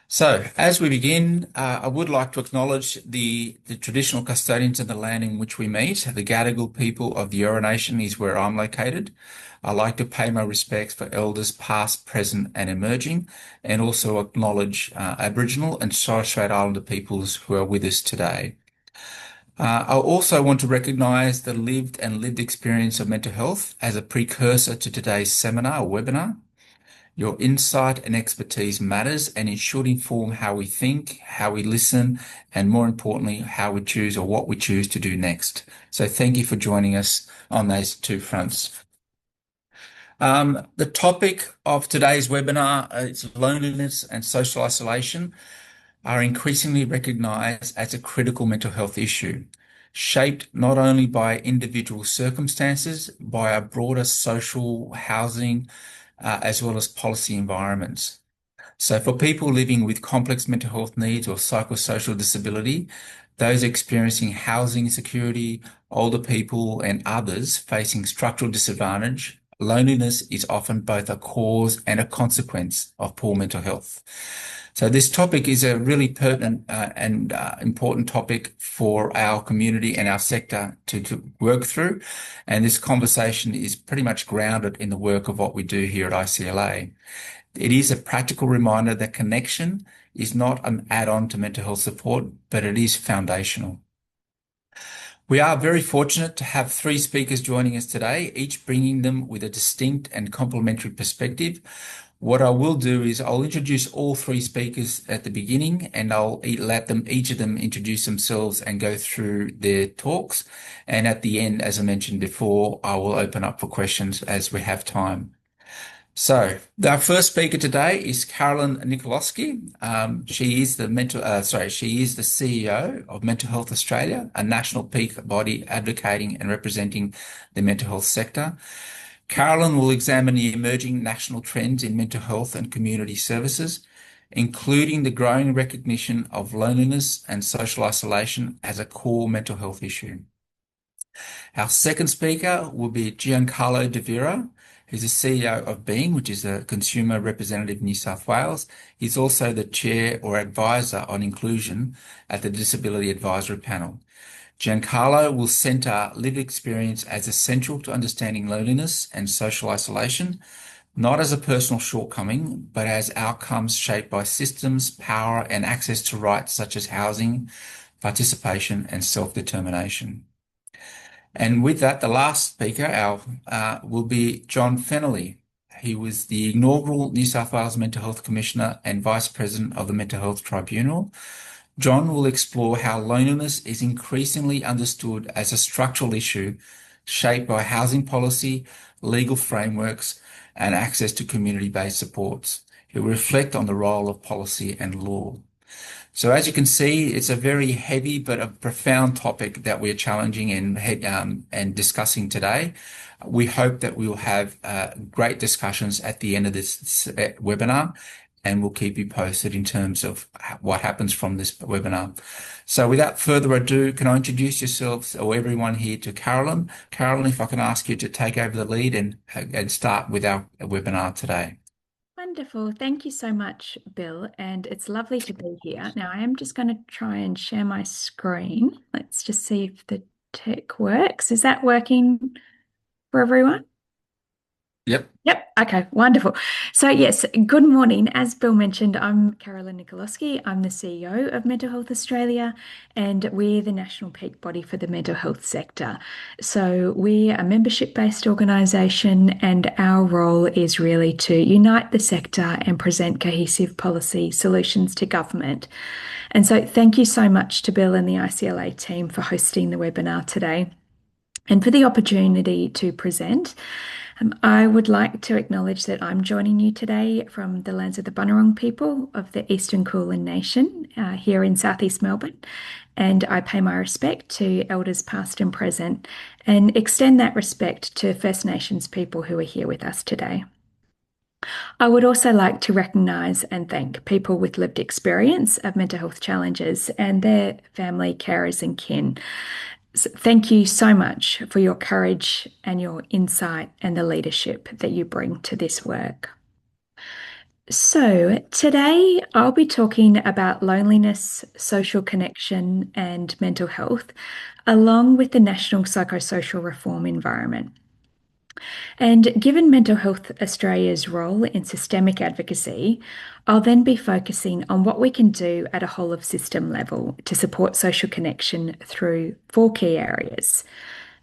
So, as we begin, I would like to acknowledge the traditional custodians of the land in which we meet. The Gadigal people of the Eora Nation is where I'm located. I like to pay my respects for elders past, present, and emerging, and also acknowledge Aboriginal and Torres Strait Islander peoples who are with us today. I also want to recognise the lived experience of mental health as a precursor to today's seminar or webinar. Your insight and expertise matters, and it should inform how we think, how we listen, and more importantly, how we choose or what we choose to do next. So thank you for joining us on those two fronts. The topic of today's webinar is loneliness and social isolation are increasingly recognised as a critical mental health issue, shaped not only by individual circumstances, by our broader social housing, as well as policy environments. So for people living with complex mental health needs or psychosocial disability, those experiencing housing insecurity, older people, and others facing structural disadvantage, loneliness is often both a cause and a consequence of poor mental health. So this topic is a really pertinent and important topic for our community and our sector to work through. And this conversation is pretty much grounded in the work of what we do here at ICLA. It is a practical reminder that connection is not an add-on to mental health support, but it is foundational. We are very fortunate to have three speakers joining us today, each bringing them with a distinct and complementary perspective. What I will do is I'll introduce all three speakers at the beginning, and I'll let each of them introduce themselves and go through their talks. And at the end, as I mentioned before, I will open up for questions as we have time. So our first speaker today is Carolyn Nikoloski. She is the CEO of Mental Health Australia, a national peak body advocating and representing the mental health sector. Carolyn will examine the emerging national trends in mental health and community services, including the growing recognition of loneliness and social isolation as a core mental health issue. Our second speaker will be Giancarlo de Vera. He's the CEO of Being, which is a consumer representative in New South Wales. He's also the chair or advisor on inclusion at the Disability Advisory Panel. Giancarlo will centre lived experience as essential to understanding loneliness and social isolation, not as a personal shortcoming, but as outcomes shaped by systems, power, and access to rights such as housing, participation, and self-determination. And with that, the last speaker will be John Feneley. He was the inaugural New South Wales Mental Health Commissioner and Vice President of the Mental Health Tribunal. John will explore how loneliness is increasingly understood as a structural issue shaped by housing policy, legal frameworks, and access to community-based supports. He will reflect on the role of policy and law. So as you can see, it's a very heavy but a profound topic that we're challenging and discussing today. We hope that we will have great discussions at the end of this webinar, and we'll keep you posted in terms of what happens from this webinar. So without further ado, can I introduce yourselves or everyone here to Carolyn? Carolyn, if I can ask you to take over the lead and start with our webinar today. Wonderful. Thank you so much, Bill. And it's lovely to be here. Now, I am just going to try and share my screen. Let's just see if the tech works. Is that working for everyone? Yep. Yep. Okay, wonderful. So yes, good morning. As Bill mentioned, I'm Carolyn Nikoloski. I'm the CEO of Mental Health Australia, and we're the national peak body for the mental health sector. So we're a membership-based organisation, and our role is really to unite the sector and present cohesive policy solutions to government. And so thank you so much to Bill and the ICLA team for hosting the webinar today and for the opportunity to present. I would like to acknowledge that I'm joining you today from the lands of the Bunurong people of the Eastern Kulin Nation here in southeast Melbourne, and I pay my respect to elders past and present and extend that respect to First Nations people who are here with us today. I would also like to recognise and thank people with lived experience of mental health challenges and their family, carers and kin. Thank you so much for your courage and your insight and the leadership that you bring to this work. So, today I'll be talking about loneliness, social connection, and mental health, along with the national psychosocial reform environment. And given Mental Health Australia's role in systemic advocacy, I'll then be focusing on what we can do at a whole of system level to support social connection through four key areas.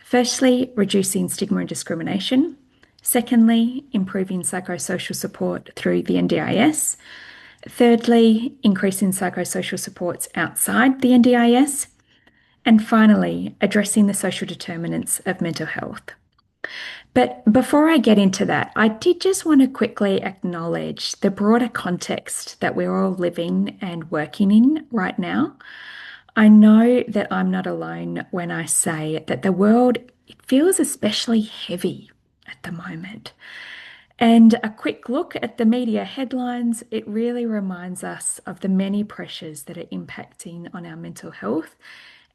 Firstly, reducing stigma and discrimination. Secondly, improving psychosocial support through the NDIS. Thirdly, increasing psychosocial supports outside the NDIS. And finally, addressing the social determinants of mental health. But before I get into that, I did just want to quickly acknowledge the broader context that we're all living and working in right now. I know that I'm not alone when I say that the world it feels especially heavy at the moment. And a quick look at the media headlines, it really reminds us of the many pressures that are impacting on our mental health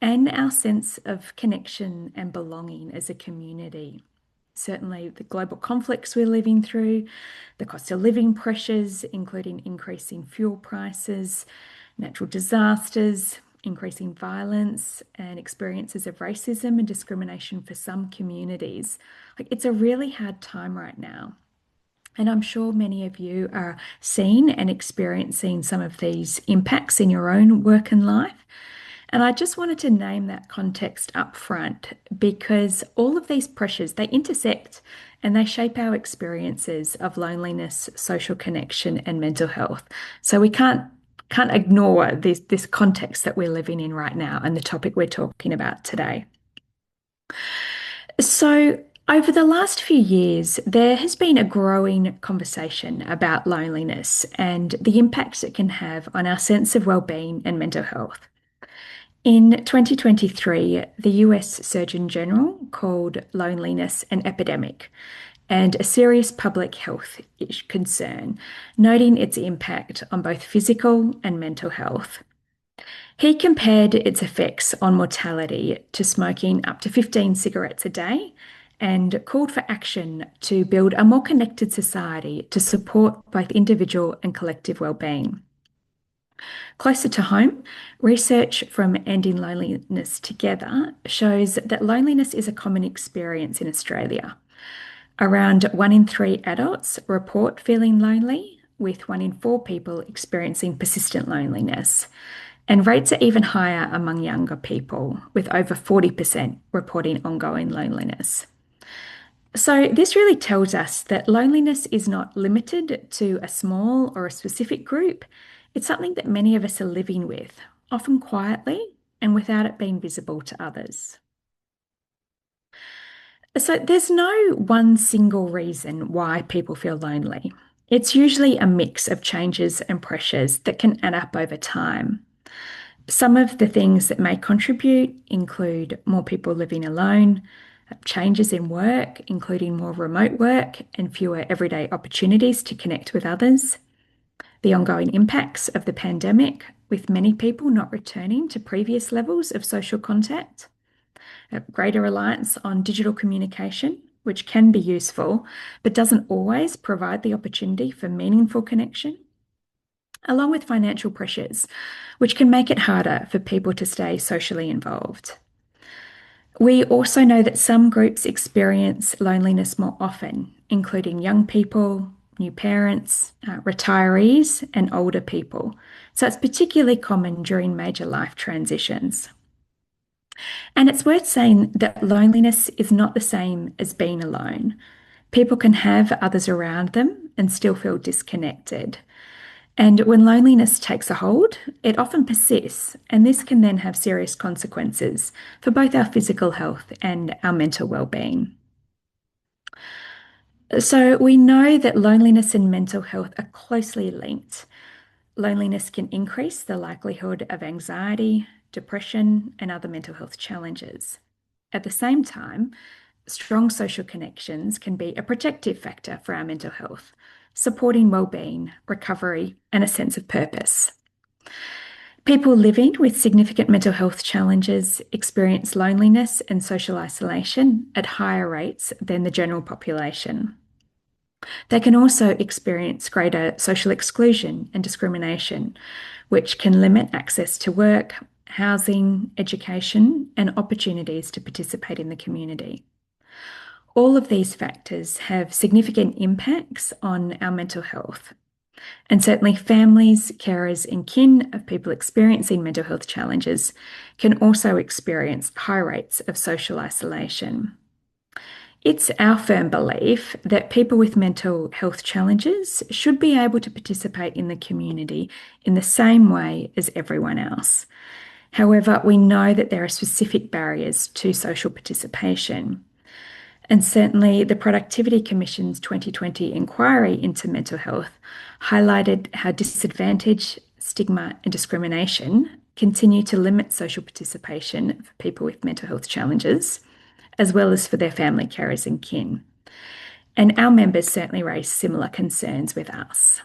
and our sense of connection and belonging as a community. Certainly, the global conflicts we're living through, the cost of living pressures, including increasing fuel prices, natural disasters, increasing violence, and experiences of racism and discrimination for some communities. Like, it's a really hard time right now. And I'm sure many of you are seeing and experiencing some of these impacts in your own work and life. And I just wanted to name that context up front because all of these pressures, they intersect and they shape our experiences of loneliness, social connection, and mental health. So we can't ignore this context that we're living in right now and the topic we're talking about today. So over the last few years, there has been a growing conversation about loneliness and the impacts it can have on our sense of well-being and mental health. In 2023, the US Surgeon General called loneliness an epidemic and a serious public health concern, noting its impact on both physical and mental health. He compared its effects on mortality to smoking up to 15 cigarettes a day and called for action to build a more connected society to support both individual and collective well-being. Closer to home, research from Ending Loneliness Together shows that loneliness is a common experience in Australia. Around 1 in 3 adults report feeling lonely, with 1 in 4 people experiencing persistent loneliness. And rates are even higher among younger people, with over 40% reporting ongoing loneliness. So, this really tells us that loneliness is not limited to a small or a specific group. It's something that many of us are living with, often quietly and without it being visible to others. So, there's no one single reason why people feel lonely. It's usually a mix of changes and pressures that can add up over time. Some of the things that may contribute include more people living alone, changes in work, including more remote work and fewer everyday opportunities to connect with others, the ongoing impacts of the pandemic, with many people not returning to previous levels of social contact, a greater reliance on digital communication, which can be useful, but doesn't always provide the opportunity for meaningful connection, along with financial pressures, which can make it harder for people to stay socially involved. We also know that some groups experience loneliness more often, including young people, new parents, retirees, and older people. So it's particularly common during major life transitions. And it's worth saying that loneliness is not the same as being alone. People can have others around them and still feel disconnected. And when loneliness takes a hold, it often persists, and this can then have serious consequences for both our physical health and our mental well-being. So we know that loneliness and mental health are closely linked. Loneliness can increase the likelihood of anxiety, depression, and other mental health challenges. At the same time, strong social connections can be a protective factor for our mental health, supporting well-being, recovery, and a sense of purpose. People living with significant mental health challenges experience loneliness and social isolation at higher rates than the general population. They can also experience greater social exclusion and discrimination, which can limit access to work, housing, education, and opportunities to participate in the community. All of these factors have significant impacts on our mental health. And certainly, families, carers, and kin of people experiencing mental health challenges can also experience high rates of social isolation. It's our firm belief that people with mental health challenges should be able to participate in the community in the same way as everyone else. However, we know that there are specific barriers to social participation. And certainly, the Productivity Commission's 2020 inquiry into mental health highlighted how disadvantage, stigma, and discrimination continue to limit social participation for people with mental health challenges, as well as for their family carers and kin. And our members certainly raised similar concerns with us.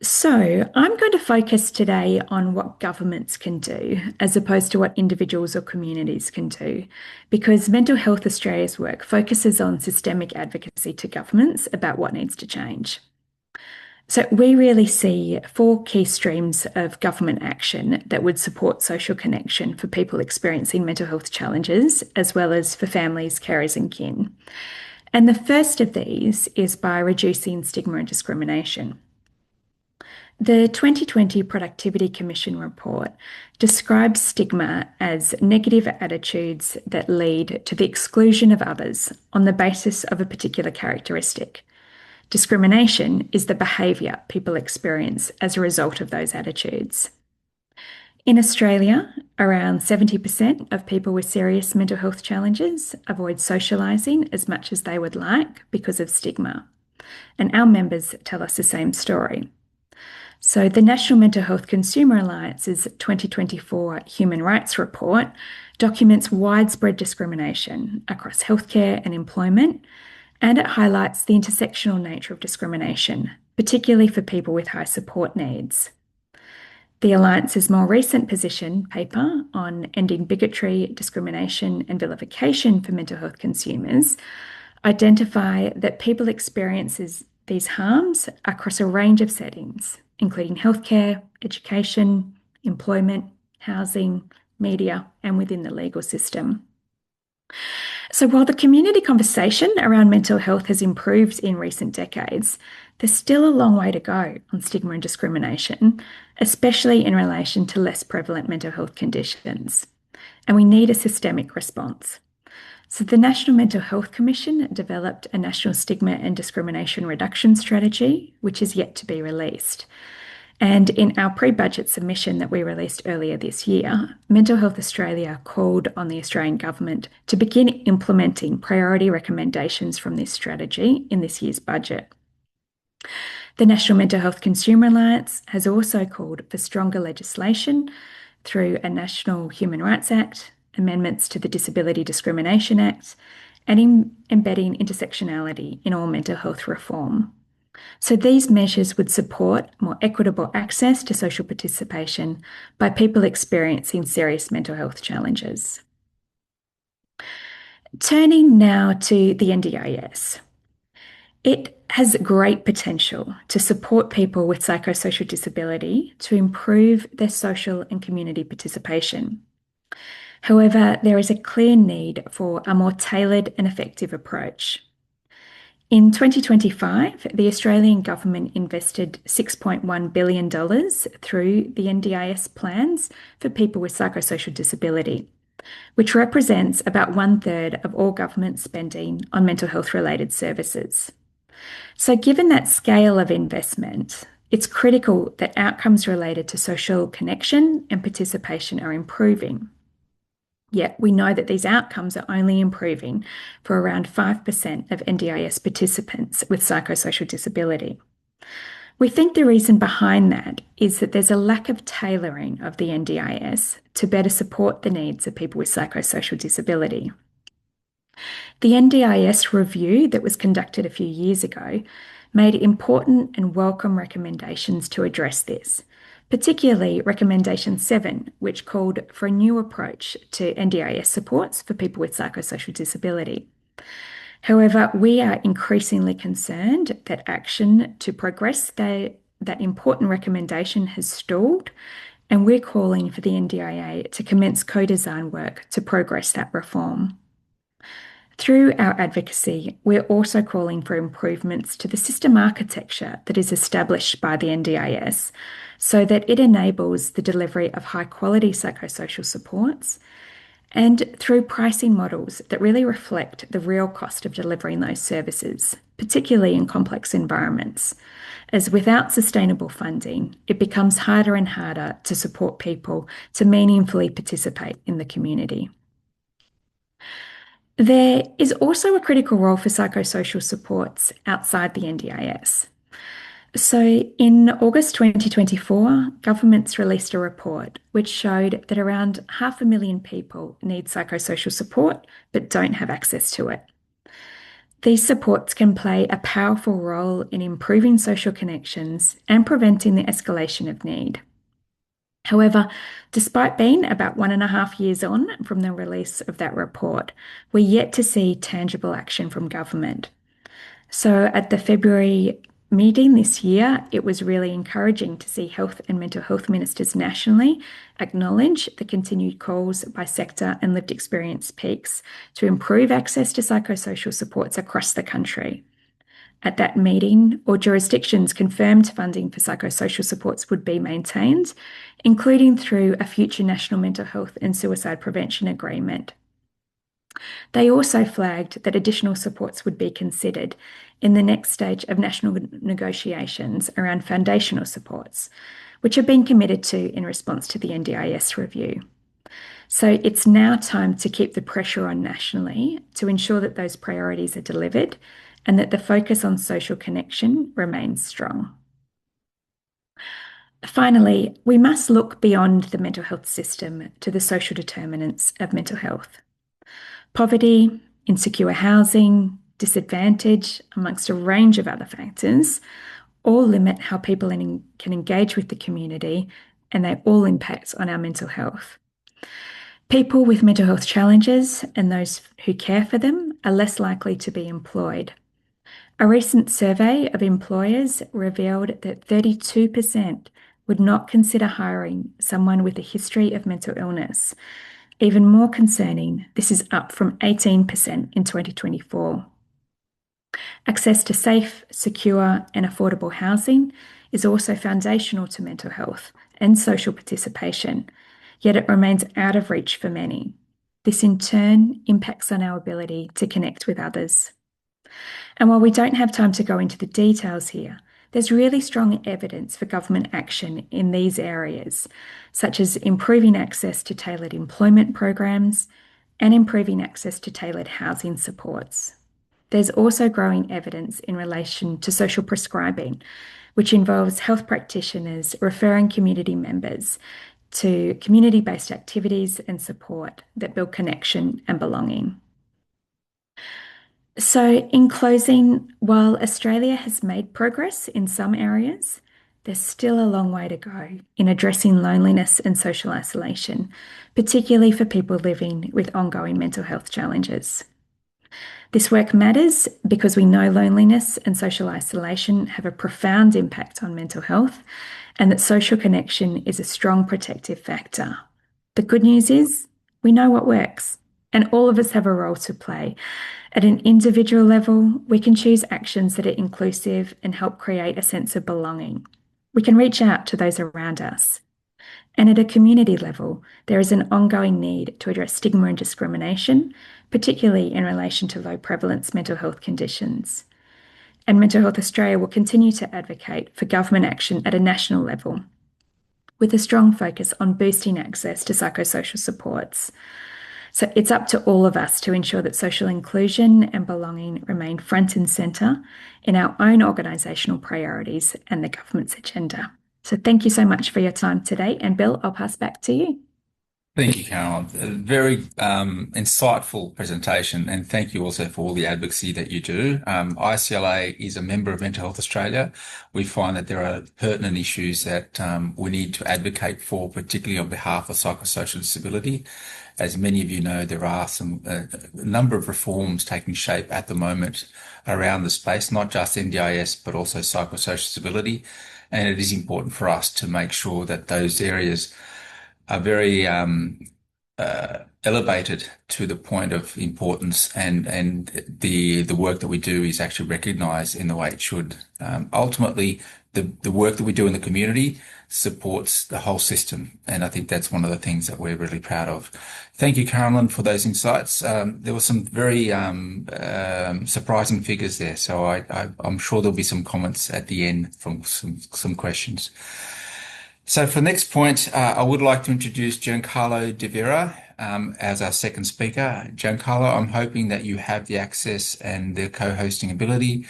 So, I'm going to focus today on what governments can do as opposed to what individuals or communities can do, because Mental Health Australia's work focuses on systemic advocacy to governments about what needs to change. So, we really see 4 key streams of government action that would support social connection for people experiencing mental health challenges, as well as for families, carers, and kin. And the first of these is by reducing stigma and discrimination. The 2020 Productivity Commission report describes stigma as negative attitudes that lead to the exclusion of others on the basis of a particular characteristic. Discrimination is the behaviour people experience as a result of those attitudes. In Australia, around 70% of people with serious mental health challenges avoid socialising as much as they would like because of stigma. And our members tell us the same story. So the National Mental Health Consumer Alliance's 2024 Human Rights Report documents widespread discrimination across healthcare and employment, and it highlights the intersectional nature of discrimination, particularly for people with high support needs. The Alliance's more recent position paper on ending bigotry, discrimination, and vilification for mental health consumers identify that people experience these harms across a range of settings, including healthcare, education, employment, housing, media, and within the legal system. So while the community conversation around mental health has improved in recent decades, there's still a long way to go on stigma and discrimination, especially in relation to less prevalent mental health conditions. And we need a systemic response. So the National Mental Health Commission developed a National Stigma and Discrimination Reduction Strategy, which is yet to be released. And in our pre-budget submission that we released earlier this year, Mental Health Australia called on the Australian Government to begin implementing priority recommendations from this strategy in this year's budget. The National Mental Health Consumer Alliance has also called for stronger legislation through a National Human Rights Act, amendments to the Disability Discrimination Act, and embedding intersectionality in all mental health reform. So these measures would support more equitable access to social participation by people experiencing serious mental health challenges. Turning now to the NDIS. It has great potential to support people with psychosocial disability to improve their social and community participation. However, there is a clear need for a more tailored and effective approach. In 2025, the Australian Government invested $6.1 billion through the NDIS plans for people with psychosocial disability, which represents about 1/3 of all government spending on mental health related services. So given that scale of investment, it's critical that outcomes related to social connection and participation are improving. Yet we know that these outcomes are only improving for around 5% of NDIS participants with psychosocial disability. We think the reason behind that is that there's a lack of tailoring of the NDIS to better support the needs of people with psychosocial disability. The NDIS review that was conducted a few years ago made important and welcome recommendations to address this, particularly Recommendation 7, which called for a new approach to NDIS supports for people with psychosocial disability. However, we are increasingly concerned that action to progress that important recommendation has stalled, and we're calling for the NDIA to commence co-design work to progress that reform. Through our advocacy, we're also calling for improvements to the system architecture that is established by the NDIS so that it enables the delivery of high-quality psychosocial supports, and through pricing models that really reflect the real cost of delivering those services, particularly in complex environments. As without sustainable funding, it becomes harder and harder to support people to meaningfully participate in the community. There is also a critical role for psychosocial supports outside the NDIS. So in August 2024, governments released a report which showed that around 500,000 people need psychosocial support but don't have access to it. These supports can play a powerful role in improving social connections and preventing the escalation of need. However, despite being about 1.5 years on from the release of that report, we're yet to see tangible action from government. So at the February meeting this year, it was really encouraging to see health and mental health ministers nationally acknowledge the continued calls by sector and lived experience peaks to improve access to psychosocial supports across the country. At that meeting, all jurisdictions confirmed funding for psychosocial supports would be maintained, including through a future National Mental Health and Suicide Prevention Agreement. They also flagged that additional supports would be considered in the next stage of national negotiations around foundational supports, which have been committed to in response to the NDIS review. So it's now time to keep the pressure on nationally to ensure that those priorities are delivered and that the focus on social connection remains strong. Finally, we must look beyond the mental health system to the social determinants of mental health. Poverty, insecure housing, disadvantage, amongst a range of other factors, all limit how people can engage with the community, and they all impact on our mental health. People with mental health challenges and those who care for them are less likely to be employed. A recent survey of employers revealed that 32% would not consider hiring someone with a history of mental illness. Even more concerning, this is up from 18% in 2024. Access to safe, secure, and affordable housing is also foundational to mental health and social participation, yet it remains out of reach for many. This in turn impacts on our ability to connect with others. And while we don't have time to go into the details here, there's really strong evidence for government action in these areas, such as improving access to tailored employment programs and improving access to tailored housing supports. There's also growing evidence in relation to social prescribing, which involves health practitioners referring community members to community-based activities and support that build connection and belonging. So, in closing, while Australia has made progress in some areas, there's still a long way to go in addressing loneliness and social isolation, particularly for people living with ongoing mental health challenges. This work matters because we know loneliness and social isolation have a profound impact on mental health, and that social connection is a strong protective factor. The good news is we know what works, and all of us have a role to play. At an individual level, we can choose actions that are inclusive and help create a sense of belonging. We can reach out to those around us. And at a community level, there is an ongoing need to address stigma and discrimination, particularly in relation to low prevalence mental health conditions. And Mental Health Australia will continue to advocate for government action at a national level, with a strong focus on boosting access to psychosocial supports. So it's up to all of us to ensure that social inclusion and belonging remain front and centre in our own organisational priorities and the government's agenda. So thank you so much for your time today. And Bill, I'll pass back to you. Thank you, Carolyn. A very insightful presentation, and thank you also for all the advocacy that you do. ICLA is a member of Mental Health Australia. We find that there are pertinent issues that we need to advocate for, particularly on behalf of psychosocial disability. As many of you know, there are a number of reforms taking shape at the moment around the space, not just NDIS, but also psychosocial disability. And it is important for us to make sure that those areas are very elevated to the point of importance, and the work that we do is actually recognised in the way it should. Ultimately, the work that we do in the community supports the whole system, and I think that's one of the things that we're really proud of. Thank you, Carolyn, for those insights. There were some very surprising figures there, so I'm sure there'll be some comments at the end from some questions. So for the next point, I would like to introduce Giancarlo de Vera as our second speaker. Giancarlo, I'm hoping that you have the access and the co-hosting ability.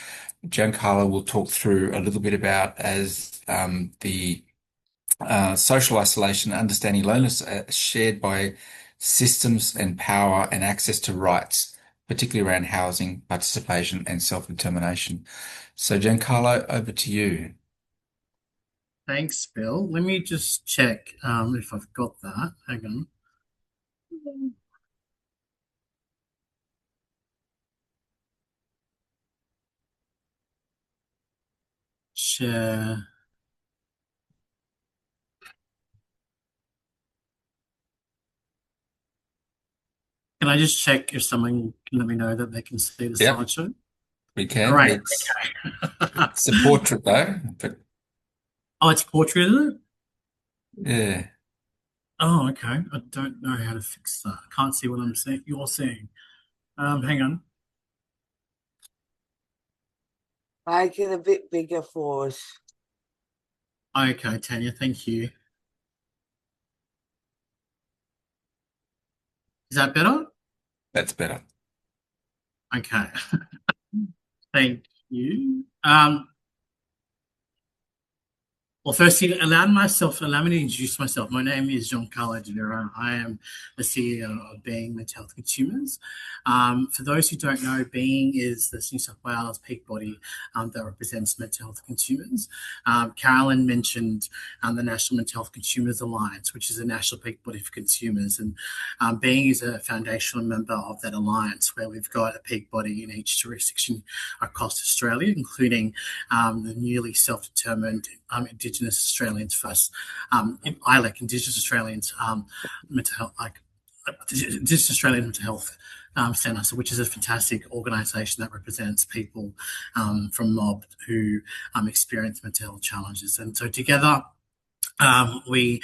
Giancarlo will talk through a little bit about the social isolation, understanding loneliness shared by systems and power and access to rights, particularly around housing, participation, and self-determination. So Giancarlo, over to you. Thanks, Bill. Let me just check if I've got that. Hang on. Share. Can I just check if someone can let me know that they can see the Yep. slideshow? We can. All right. It's a portrait though, but Oh, it's portrait, is it? yeah. Oh, okay. I don't know how to fix that. I can't see what I'm seeing. You're seeing. Hang on. Make it a bit bigger for us. Okay, Tanya, thank you. Is that better? That's better. Okay. Thank you. Well, firstly, allow me to introduce myself. My name is Giancarlo de Vera. I am the CEO of Being Mental Health Consumers. For those who don't know, Being is the New South Wales peak body that represents mental health consumers. Carolyn mentioned the National Mental Health Consumers Alliance, which is a national peak body for consumers. And Being is a foundational member of that alliance, where we've got a peak body in each jurisdiction across Australia, including the newly self-determined Indigenous Australians First, ILEC, Indigenous Australians Mental Health, Indigenous Australian Mental Health Centre, which is a fantastic organisation that represents people from mob who experience mental health challenges. And so together, we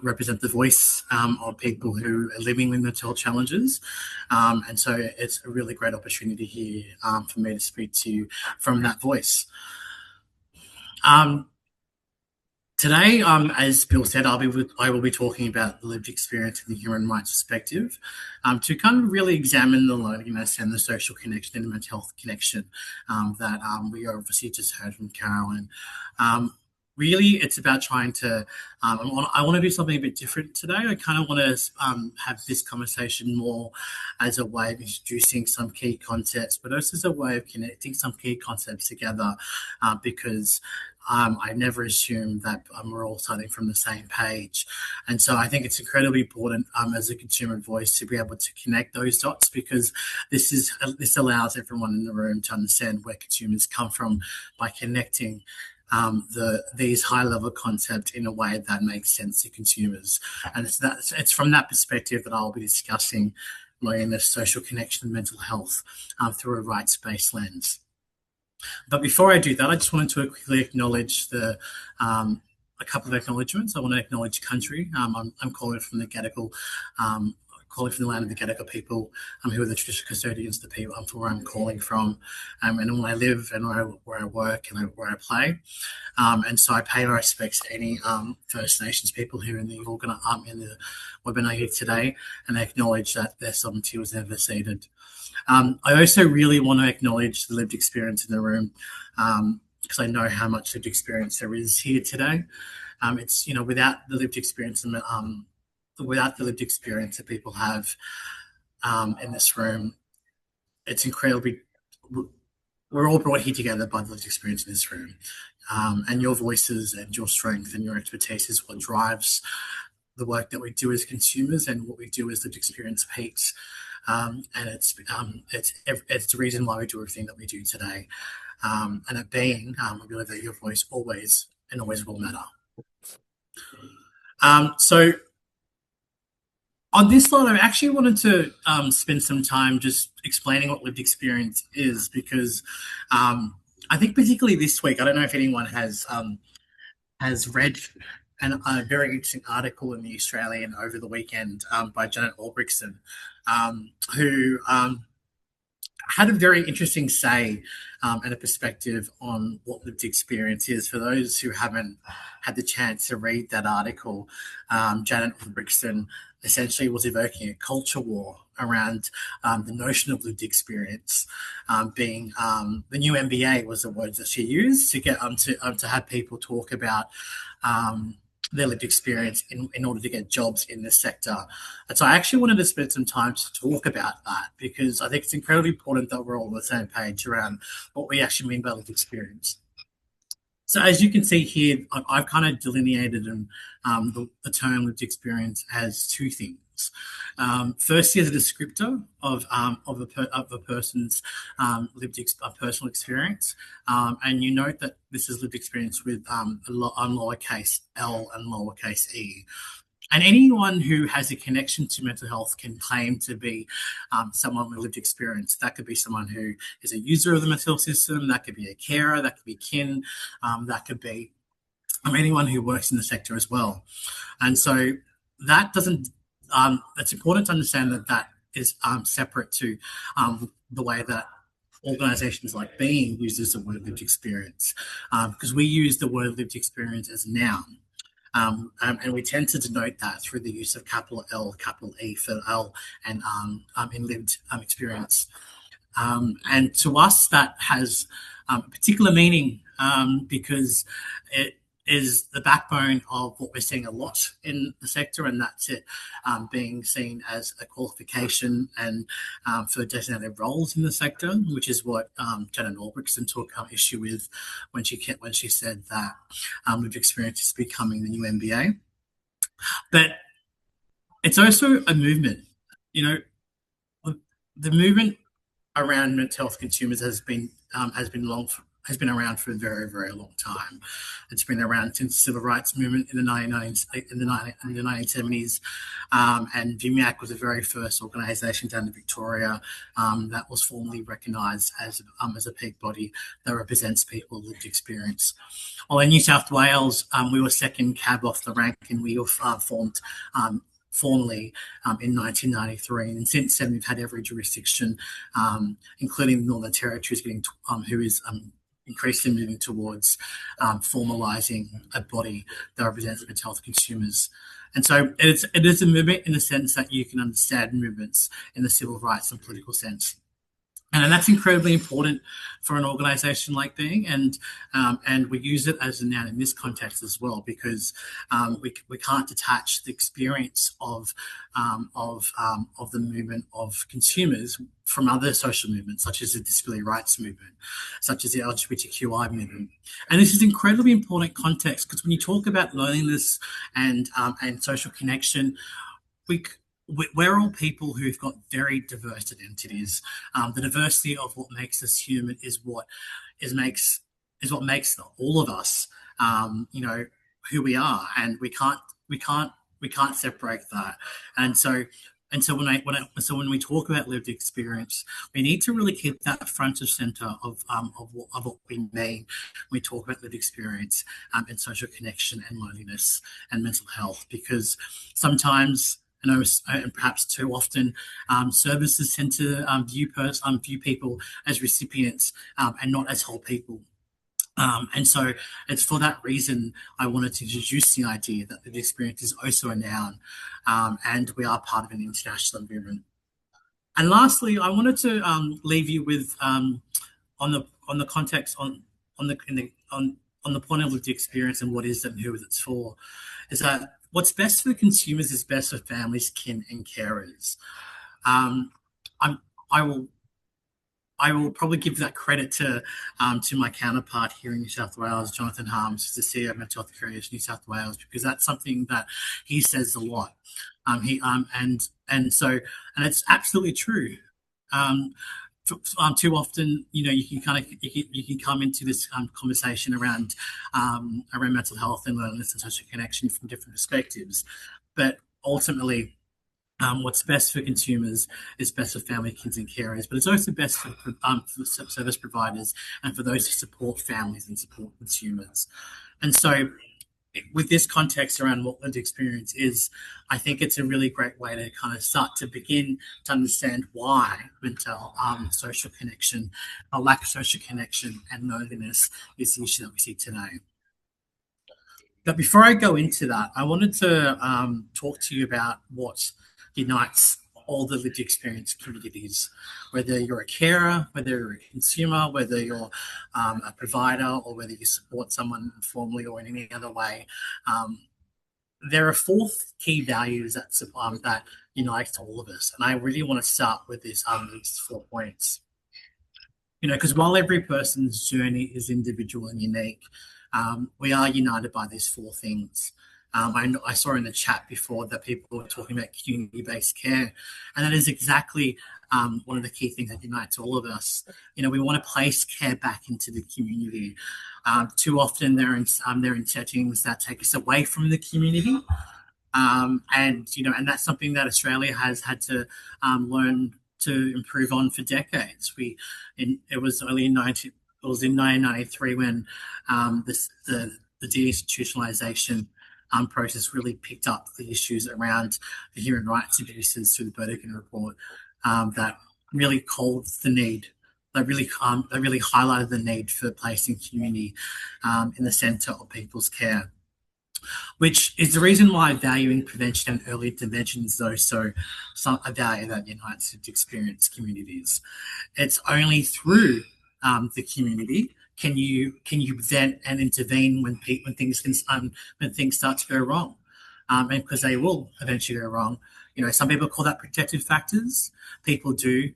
represent the voice of people who are living with mental health challenges. And so it's a really great opportunity here for me to speak to you from that voice. Today, as Bill said, I will be talking about the lived experience in the human rights perspective, to kind of really examine the loneliness and the social connection and the mental health connection that we obviously just heard from Carolyn. Really, it's about trying to, I want to do something a bit different today. I kind of want to have this conversation more as a way of introducing some key concepts, but also as a way of connecting some key concepts together, because I never assume that we're all starting from the same page. And so I think it's incredibly important as a consumer voice to be able to connect those dots, because this allows everyone in the room to understand where consumers come from by connecting these high-level concepts in a way that makes sense to consumers. And it's from that perspective that I'll be discussing loneliness, social connection, and mental health through a rights-based lens. But before I do that, I just wanted to quickly acknowledge a couple of acknowledgements. I want to acknowledge country. I'm calling from the Gadigal, calling from the land of the Gadigal people, who are the traditional custodians of the people from where I'm calling from, and where I live and where I work and where I play. And so I pay my respects to any First Nations people who are in the webinar here today, and I acknowledge that their sovereignty was never ceded. I also really want to acknowledge the lived experience in the room, because I know how much lived experience there is here today. It's, without the lived experience without the lived experience that people have in this room, it's incredibly. We're all brought here together by the lived experience in this room, and your voices and your strength and your expertise is what drives the work that we do as consumers and what we do as lived experience peaks. And it's the reason why we do everything that we do today. And at Being, we believe that your voice always and always will matter. So on this slide, I actually wanted to spend some time just explaining what lived experience is, because I think particularly this week, I don't know if anyone has read a very interesting article in the Australian over the weekend by Janet Albrechtsen, who had a very interesting say and a perspective on what lived experience is. For those who haven't had the chance to read that article, Janet Albrechtsen essentially was evoking a culture war around the notion of lived experience, being the new MBA was the words that she used to get to have people talk about their lived experience in order to get jobs in this sector. And so I actually wanted to spend some time to talk about that, because I think it's incredibly important that we're all on the same page around what we actually mean by lived experience. So as you can see here, I've kind of delineated the term lived experience as two things. Firstly, as a descriptor of a person's personal experience, and you note that this is lived experience with lowercase l and lowercase e. And anyone who has a connection to mental health can claim to be someone with lived experience. That could be someone who is a user of the mental health system, that could be a carer, that could be kin, that could be anyone who works in the sector as well. And so that doesn't, it's important to understand that is separate to the way that organisations like Being uses the word lived experience, because we use the word lived experience as a noun. And we tend to denote that through the use of capital L, capital E for L, and in lived experience. And to us, that has a particular meaning because it is the backbone of what we're seeing a lot in the sector, and that's it being seen as a qualification and for designated roles in the sector, which is what Janet Albrechtsen took issue with when she said that lived experience is becoming the new MBA. But it's also a movement. You know, the movement around mental health consumers has been around for a very, very long time. It's been around since the civil rights movement in the 1970s, and VMIAC was the very first organisation down in Victoria that was formally recognised as a peak body that represents people with lived experience. Well, in New South Wales, we were second cab off the rank, and we were formed formally in 1993, and since then we've had every jurisdiction, including the Northern Territory, who is increasingly moving towards formalising a body that represents mental health consumers. And so it is a movement in the sense that you can understand movements in the civil rights and political sense. And that's incredibly important for an organisation like Being, and we use it as a noun in this context as well, because we can't detach the experience of the movement of consumers from other social movements, such as the disability rights movement, such as the LGBTQI movement. And this is incredibly important context, because when you talk about loneliness and social connection, we're all people who've got very diverse identities. The diversity of what makes us human is what makes all of us, who we are, and we can't separate that. And so when we talk about lived experience, we need to really keep that front of centre of what we mean when we talk about lived experience and social connection and loneliness and mental health, because sometimes, and perhaps too often, services tend to view people as recipients and not as whole people. And so it's for that reason I wanted to introduce the idea that the experience is also a noun, and we are part of an international movement. And lastly, I wanted to leave you with on the context on the point of lived experience and what is it and who is it for, is that what's best for consumers is best for families, kin, and carers. Um, I'm, I will I will probably give that credit to my counterpart here in New South Wales, Jonathan Harms, who's the CEO of Mental Health Careers New South Wales, because that's something that he says a lot. And it's absolutely true. Too often, you can come into this conversation around mental health and loneliness and social connection from different perspectives, but ultimately, what's best for consumers is best for family, kids, and carers, but it's also best for service providers and for those who support families and support consumers. And so, with this context around what lived experience is, I think it's a really great way to kind of start to begin to understand why mental social connection, a lack of social connection, and loneliness is the issue that we see today. But before I go into that, I wanted to talk to you about what unites all the lived experience communities, whether you're a carer, whether you're a consumer, whether you're a provider, or whether you support someone informally or in any other way. There are four key values that unite all of us, and I really want to start with these 4 points. Because while every person's journey is individual and unique, we are united by these four things. I saw in the chat before that people were talking about community-based care, and that is exactly one of the key things that unites all of us. We want to place care back into the community. Too often they're in settings that take us away from the community, and that's something that Australia has had to learn to improve on for decades. It was in 1993 when the deinstitutionalisation process really picked up the issues around the human rights abuses through the Burdekin report that really called the need. That really highlighted the need for placing community in the centre of people's care, which is the reason why valuing prevention and early intervention is a value that unites lived experience communities. It's only through the community can you prevent and intervene when things start to go wrong, and because they will eventually go wrong. Some people call that protective factors. People do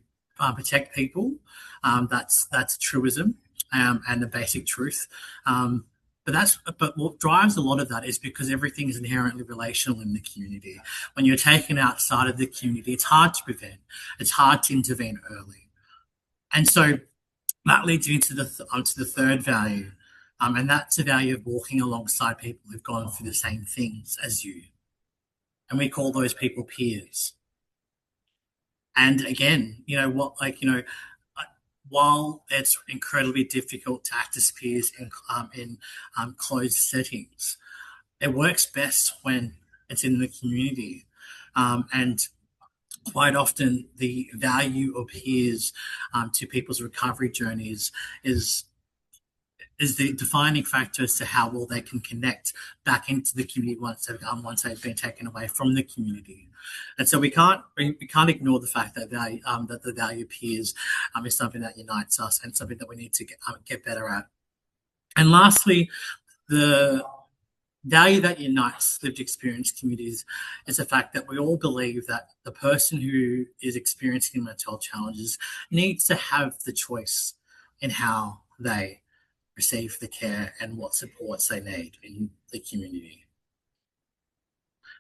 protect people. That's a truism and a basic truth. But what drives a lot of that is because everything is inherently relational in the community. When you're taken outside of the community, it's hard to prevent. It's hard to intervene early, and so that leads me to the third value, and that's the value of walking alongside people who've gone through the same things as you, and we call those people peers. And again, while it's incredibly difficult to act as peers in closed settings, it works best when it's in the community, and quite often the value of peers to people's recovery journeys is the defining factor as to how well they can connect back into the community once they've been taken away from the community. And so we can't ignore the fact that the value of peers is something that unites us and something that we need to get better at. And lastly, the value that unites lived experience communities is the fact that we all believe that the person who is experiencing mental health challenges needs to have the choice in how they receive the care and what supports they need in the community.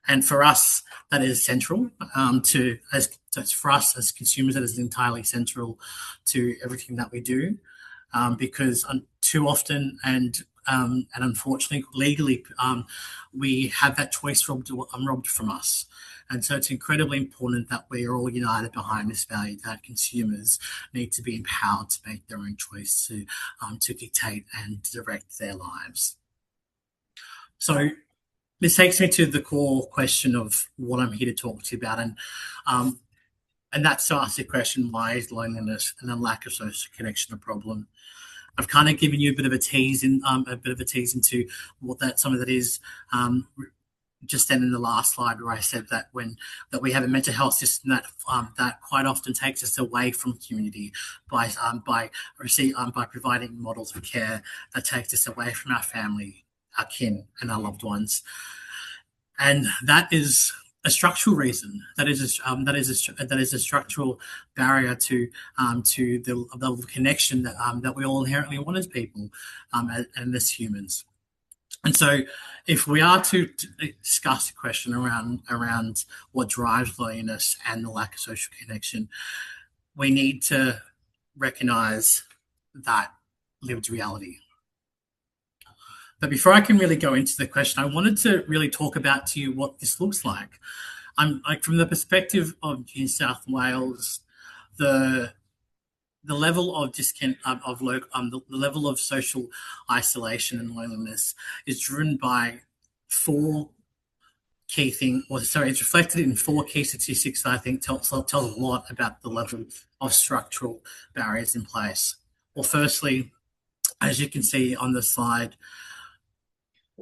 And for us, that is central for us as consumers, that is entirely central to everything that we do, because too often and unfortunately, legally, we have that choice robbed from us. And so it's incredibly important that we are all united behind this value that consumers need to be empowered to make their own choice to dictate and direct their lives. So this takes me to the core question of what I'm here to talk to you about, and that's to ask the question: why is loneliness and a lack of social connection a problem? I've kind of given you a bit of a tease into what some of that is. Just then in the last slide where I said that we have a mental health system that quite often takes us away from community by providing models of care that takes us away from our family, our kin, and our loved ones. and that is a structural reason. That is a structural barrier to the level of connection that we all inherently want as people, and as humans. And so, if we are to discuss a question around what drives loneliness and the lack of social connection, we need to recognise that lived reality. But before I can really go into the question, I wanted to really talk about to you what this looks like. From the perspective of New South Wales, the level of the level of social isolation and loneliness is driven by it's reflected in 4 key statistics that I think tells a lot about the level of structural barriers in place. Well, firstly, as you can see on the slide,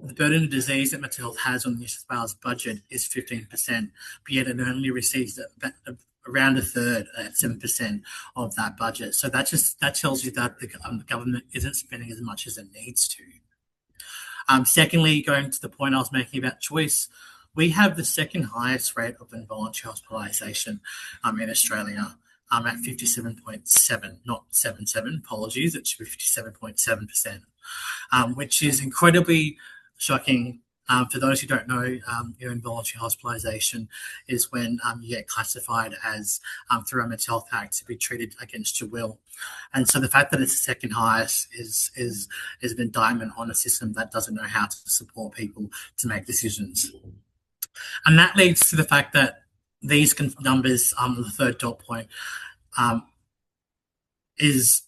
the burden of disease that mental health has on the New South Wales budget is 15%, but yet it only receives around a third, at 7% of that budget. So that tells you that the government isn't spending as much as it needs to. Secondly, going to the point I was making about choice, we have the second highest rate of involuntary hospitalisation in Australia, at 57.7, not 77, apologies, it should be 57.7%, which is incredibly shocking. For those who don't know, involuntary hospitalisation is when you get classified as, through a Mental Health Act, to be treated against your will. And so the fact that it's the second highest is an indictment on a system that doesn't know how to support people to make decisions. And that leads to the fact that these numbers, the third dot point, is,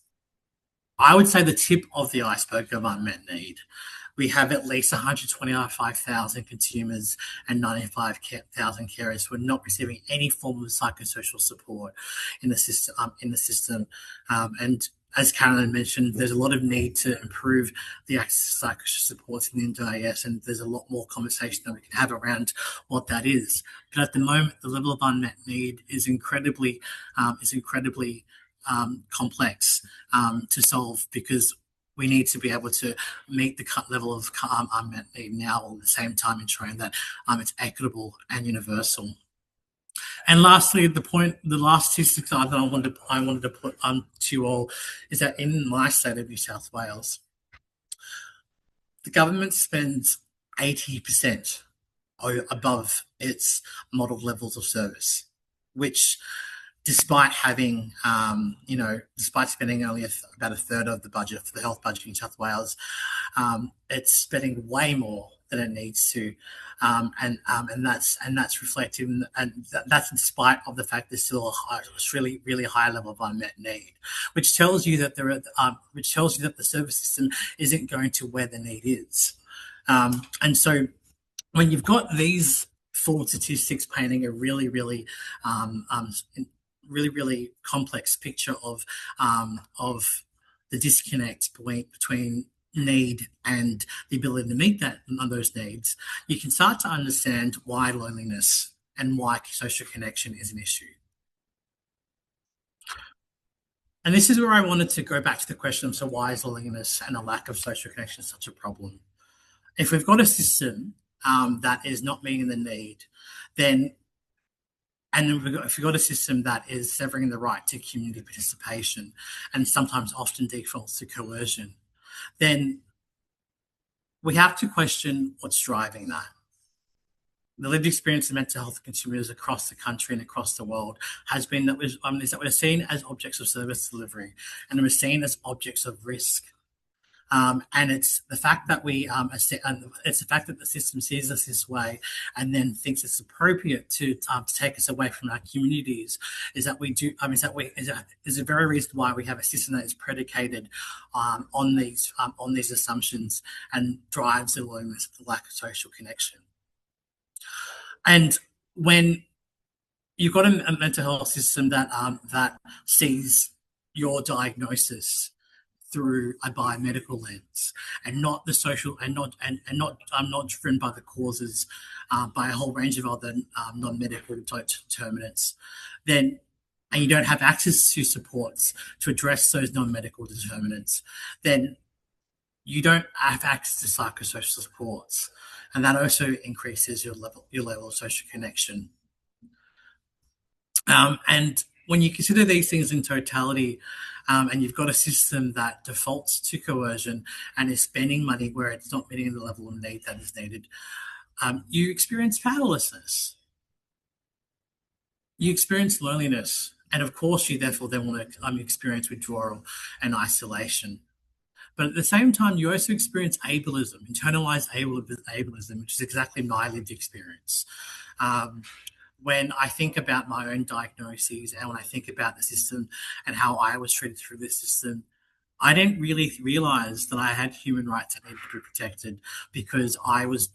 I would say, the tip of the iceberg of unmet need. We have at least 125,000 consumers and 95,000 carers who are not receiving any form of psychosocial support in the system. And as Carolyn mentioned, there's a lot of need to improve the access to psychosocial supports in the NDIS, and there's a lot more conversation that we can have around what that is. But at the moment, the level of unmet need is incredibly complex to solve, because we need to be able to meet the level of unmet need now, all at the same time ensuring that it's equitable and universal. And lastly, the last statistic that I wanted to put to you all is that in my state of New South Wales, the government spends 80% above its model levels of service, which, despite having, despite spending only about a third of the budget for the health budget in New South Wales, it's spending way more than it needs to, and that's reflective, and that's in spite of the fact there's still a really, really high level of unmet need, which tells you that the service system isn't going to where the need is, and so when you've got these 4 statistics painting a really, really complex picture of the disconnect between need and the ability to meet those needs, you can start to understand why loneliness and why social connection is an issue. And this is where I wanted to go back to the question of, so why is loneliness and a lack of social connection such a problem? If we've got a system that is not meeting the need, if you've got a system that is severing the right to community participation and sometimes often defaults to coercion, then we have to question what's driving that. The lived experience of mental health consumers across the country and across the world has been that we're seen as objects of service delivery, and we're seen as objects of risk. And it's the fact that the system sees us this way and then thinks it's appropriate to take us away from our communities is the very reason why we have a system that is predicated on these assumptions and drives the loneliness of the lack of social connection. And when you've got a mental health system that sees your diagnosis through a biomedical lens and not the social and not driven by the causes by a whole range of other non-medical determinants, and you don't have access to supports to address those non-medical determinants, then you don't have access to psychosocial supports. and that also increases your level of social connection. And when you consider these things in totality, and you've got a system that defaults to coercion and is spending money where it's not meeting the level of need that is needed, you experience powerlessness. You experience loneliness. And of course, you therefore then want to experience withdrawal and isolation. But at the same time, you also experience ableism, internalized ableism, which is exactly my lived experience. When I think about my own diagnoses and when I think about the system and how I was treated through the system, I didn't really realize that I had human rights that needed to be protected because I was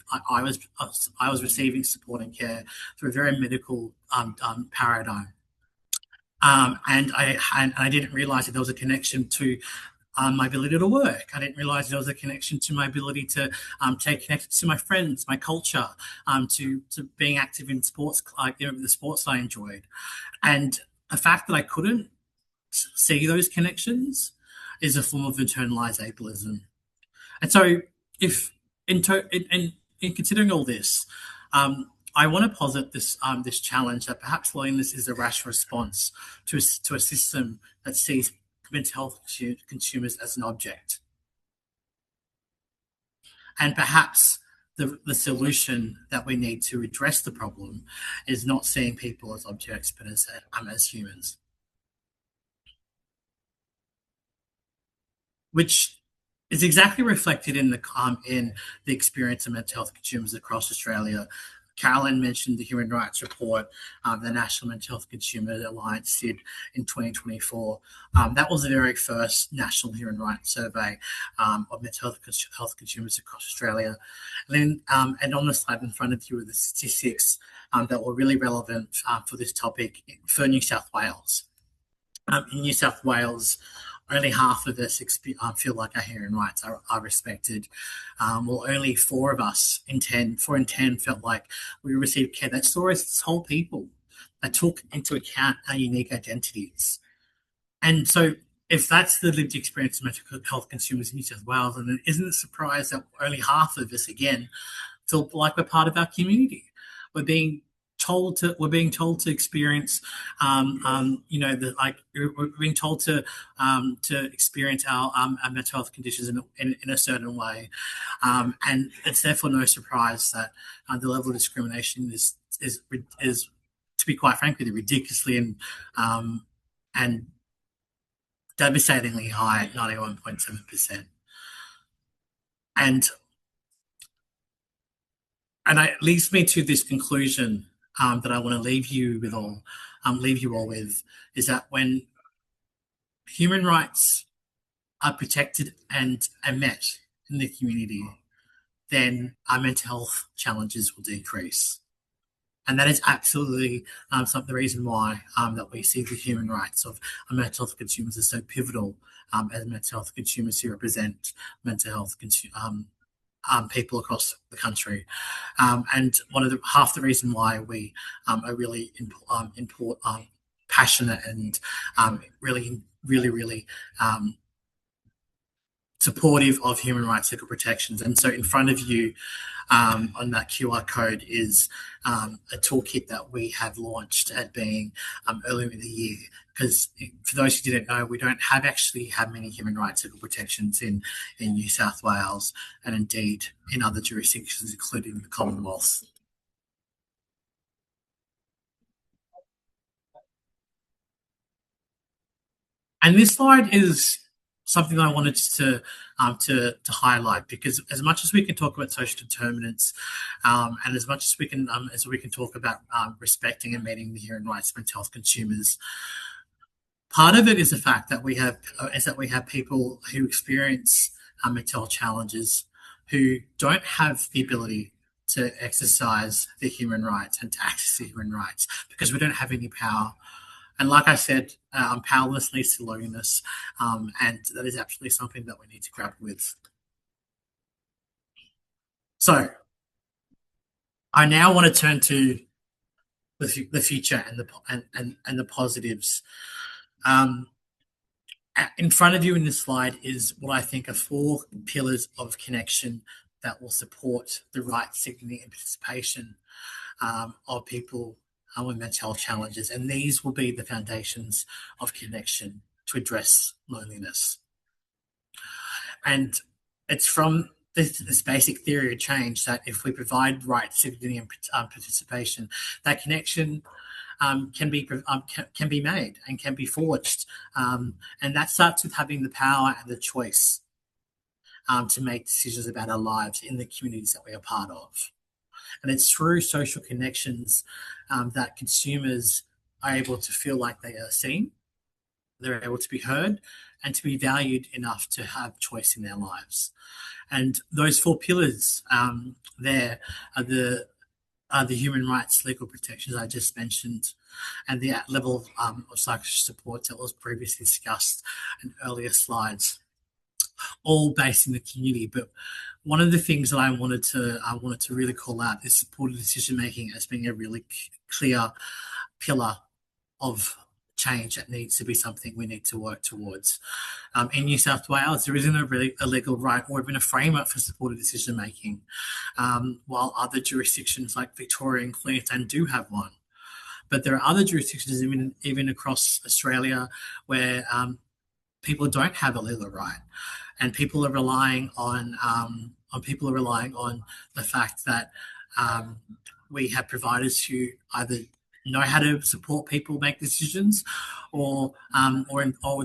receiving support and care through a very medical paradigm. And I didn't realize that there was a connection to my ability to work. I didn't realize there was a connection to my ability to stay connected to my friends, my culture, to being active in sports, like the sports I enjoyed. And the fact that I couldn't see those connections is a form of internalized ableism. And so, if in considering all this, I want to posit this challenge that perhaps loneliness is a rash response to a system that sees mental health consumers as an object. And perhaps the solution that we need to address the problem is not seeing people as objects, but as humans. Which is exactly reflected in the experience of mental health consumers across Australia. Carolyn mentioned the Human Rights Report the National Mental Health Consumer Alliance did in 2024. That was the very first national human rights survey of mental health consumers across Australia. And on the slide in front of you are the statistics that were really relevant for this topic for New South Wales. In New South Wales, only half of us feel like our human rights are respected. Well, only 4 of us in 10 felt like we received care that saw us as whole people, that took into account our unique identities. And so if that's the lived experience of mental health consumers in New South Wales, then it isn't a surprise that only half of us, again, feel like we're part of our community. We're being told to experience, we're being told to experience our mental health conditions in a certain way, and it's therefore no surprise that the level of discrimination is, to be quite frankly, ridiculously and devastatingly high at 91.7%. And it leads me to this conclusion that I want to leave you all with, is that when human rights are protected and met in the community, then our mental health challenges will decrease. And that is absolutely the reason why that we see the human rights of mental health consumers as so pivotal as mental health consumers who represent mental health people across the country, and half the reason why we are really passionate and really supportive of human rights legal protections. And so in front of you on that QR code is a toolkit that we have launched at Being earlier in the year, because for those who didn't know, we don't actually have many human rights legal protections in New South Wales and indeed in other jurisdictions, including the Commonwealth. And this slide is something I wanted to highlight, because as much as we can talk about social determinants, and as much as we can talk about respecting and meeting the human rights of mental health consumers, part of it is the fact that we have people who experience mental health challenges who don't have the ability to exercise their human rights and to access their human rights because we don't have any power. And like I said, powerlessness leads to loneliness, and that is absolutely something that we need to grapple with. So I now want to turn to the future and the positives. In front of you in this slide is what I think are 4 pillars of connection that will support the rights, dignity and participation of people with mental health challenges. And these will be the foundations of connection to address loneliness. And it's from this basic theory of change that if we provide rights, dignity and participation, that connection can be made and can be forged. And that starts with having the power and the choice to make decisions about our lives in the communities that we are part of. And it's through social connections that consumers are able to feel like they are seen, they're able to be heard, and to be valued enough to have choice in their lives. And those four pillars there are the human rights, legal protections I just mentioned, and the level of psychosocial support that was previously discussed in earlier slides, all based in the community. But one of the things that I wanted to really call out is supported decision making as being a really clear pillar of change that needs to be something we need to work towards. In New South Wales, there isn't a legal right or even a framework for supported decision making, while other jurisdictions like Victoria and Queensland do have one. But there are other jurisdictions, even across Australia, where people don't have a legal right, and people are relying on the fact that we have providers who either know how to support people make decisions or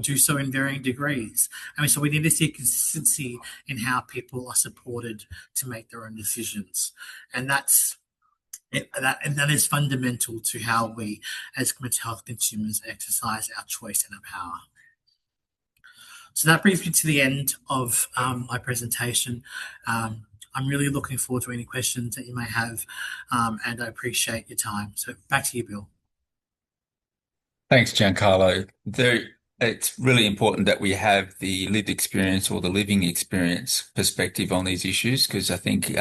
do so in varying degrees. I mean, so we need to see consistency in how people are supported to make their own decisions. And that is fundamental to how we as mental health consumers exercise our choice and our power. So that brings me to the end of my presentation. I'm really looking forward to any questions that you may have, and I appreciate your time. So back to you, Bill. Thanks, Giancarlo. It's really important that we have the lived experience or the living experience perspective on these issues, because I think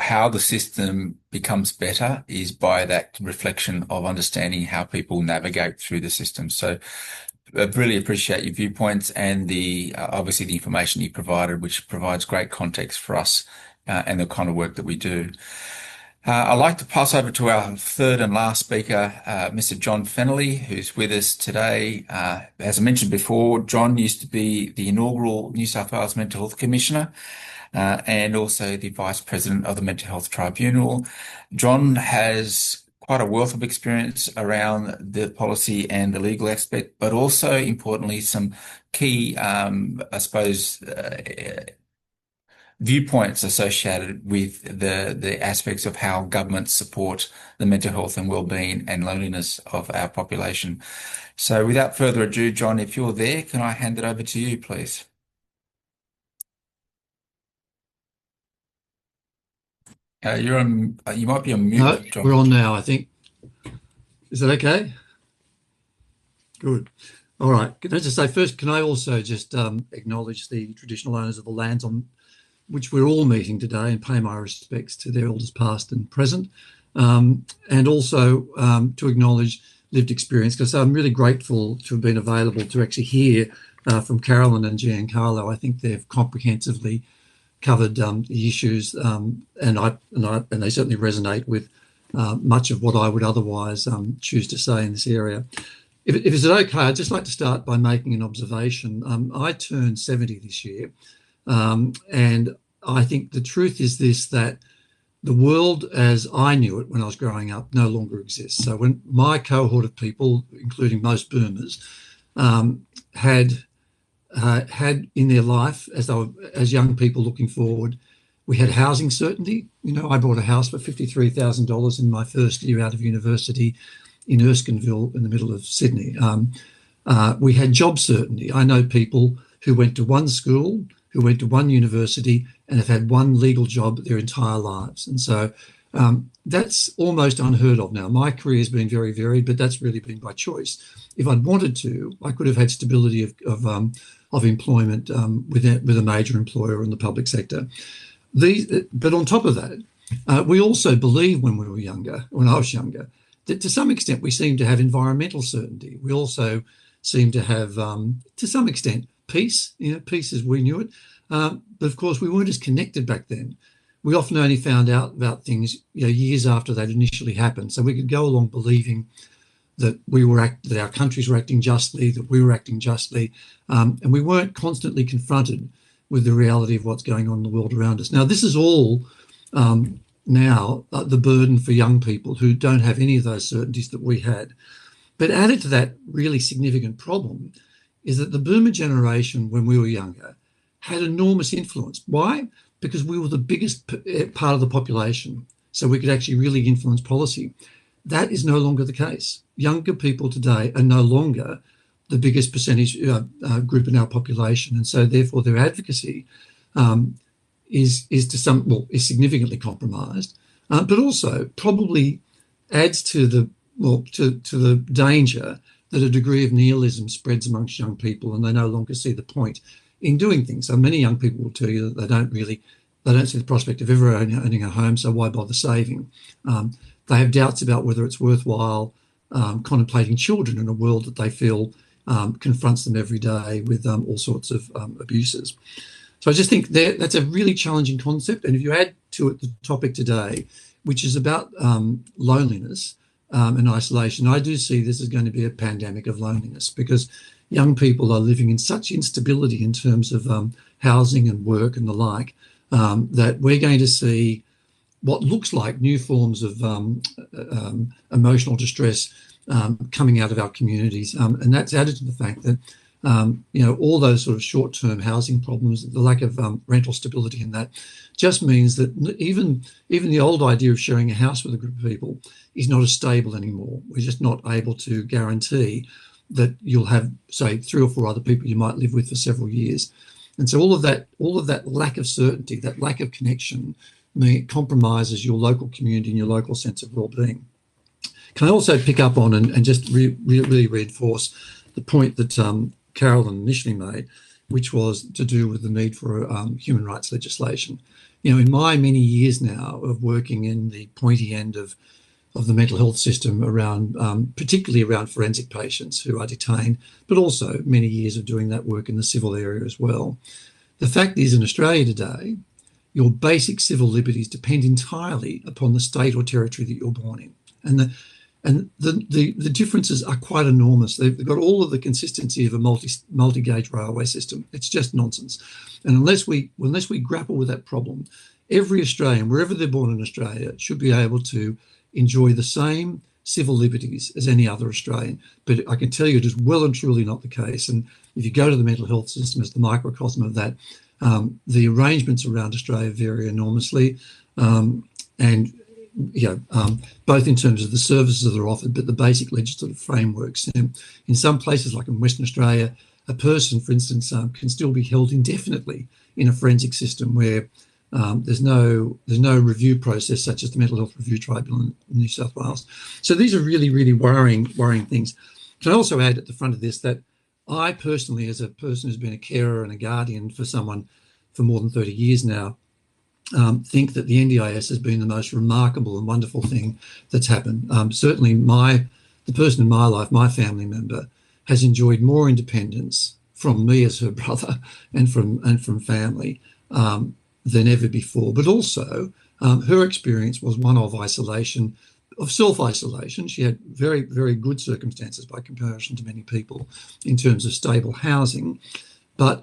how the system becomes better is by that reflection of understanding how people navigate through the system. So I really appreciate your viewpoints and obviously the information you provided, which provides great context for us and the kind of work that we do. I'd like to pass over to our third and last speaker, Mr. John Feneley, who's with us today. As I mentioned before, John used to be the inaugural New South Wales Mental Health Commissioner and also the Vice President of the Mental Health Tribunal. John has quite a wealth of experience around the policy and the legal aspect, but also importantly, some key, viewpoints associated with the aspects of how governments support the mental health and well-being and loneliness of our population. So without further ado, John, if you're there, can I hand it over to you, please? You might be on mute, No, John. we're on now, I think. Is that okay? Good. All right. Can I just say first, can I also just acknowledge the traditional owners of the lands on which we're all meeting today and pay my respects to their elders past and present, and also to acknowledge lived experience, because I'm really grateful to have been available to actually hear from Carolyn and Giancarlo. I think they've comprehensively covered the issues, and they certainly resonate with much of what I would otherwise choose to say in this area. If it's okay, I'd just like to start by making an observation. I turned 70 this year, and I think the truth is this, that the world as I knew it when I was growing up no longer exists. So when my cohort of people, including most boomers, had in their life, as young people looking forward, we had housing certainty. You know, I bought a house for $53,000 in my first year out of university in Erskineville in the middle of Sydney. We had job certainty. I know people who went to one school, who went to one university and have had one legal job their entire lives. And so that's almost unheard of now. My career has been very varied, but that's really been by choice. If I'd wanted to, I could have had stability of employment with a major employer in the public sector. But on top of that, we also believed when I was younger, that to some extent we seem to have environmental certainty. We also seem to have, to some extent, peace, peace as we knew it. But of course, we weren't as connected back then. We often only found out about things years after they'd initially happened. So we could go along believing that that our countries were acting justly, that we were acting justly, and we weren't constantly confronted with the reality of what's going on in the world around us. Now, this is all now the burden for young people who don't have any of those certainties that we had. But added to that really significant problem is that the boomer generation, when we were younger, had enormous influence. Why? Because we were the biggest part of the population, so we could actually really influence policy. That is no longer the case. Younger people today are no longer the biggest percentage group in our population, and so therefore their advocacy is significantly compromised, but also probably adds to the danger that a degree of nihilism spreads amongst young people, and they no longer see the point in doing things. So many young people will tell you that they don't see the prospect of ever owning a home, so why bother saving? They have doubts about whether it's worthwhile contemplating children in a world that they feel confronts them every day with all sorts of abuses. So I just think that's a really challenging concept. And if you add to it the topic today, which is about loneliness and isolation, I do see this as going to be a pandemic of loneliness, because young people are living in such instability in terms of housing and work and the like, that we're going to see what looks like new forms of emotional distress coming out of our communities. And that's added to the fact that, all those sort of short-term housing problems, the lack of rental stability in that, just means that even the old idea of sharing a house with a group of people is not as stable anymore. We're just not able to guarantee that you'll have, say, 3 or 4 other people you might live with for several years. And so all of that lack of certainty, that lack of connection, compromises your local community and your local sense of well-being. Can I also pick up on and just really reinforce the point that Carolyn initially made, which was to do with the need for human rights legislation. In my many years now of working in the pointy end of the mental health system around, particularly around forensic patients who are detained, but also many years of doing that work in the civil area as well. The fact is, in Australia today, your basic civil liberties depend entirely upon the state or territory that you're born in. And the differences are quite enormous. They've got all of the consistency of a multi-gauge railway system. It's just nonsense. And unless we grapple with that problem, every Australian, wherever they're born in Australia, should be able to enjoy the same civil liberties as any other Australian. But I can tell you it is well and truly not the case. And if you go to the mental health system as the microcosm of that, the arrangements around Australia vary enormously, both in terms of the services that are offered, but the basic legislative frameworks. In some places, like in Western Australia, a person, for instance, can still be held indefinitely in a forensic system where there's no review process, such as the Mental Health Review Tribunal in New South Wales. So these are really, really worrying things. Can I also add at the front of this that I personally, as a person who's been a carer and a guardian for someone for more than 30 years now, think that the NDIS has been the most remarkable and wonderful thing that's happened. Certainly the person in my life, my family member, has enjoyed more independence from me as her brother and from family than ever before. But also her experience was one of isolation, of self-isolation. She had very, very good circumstances by comparison to many people in terms of stable housing. But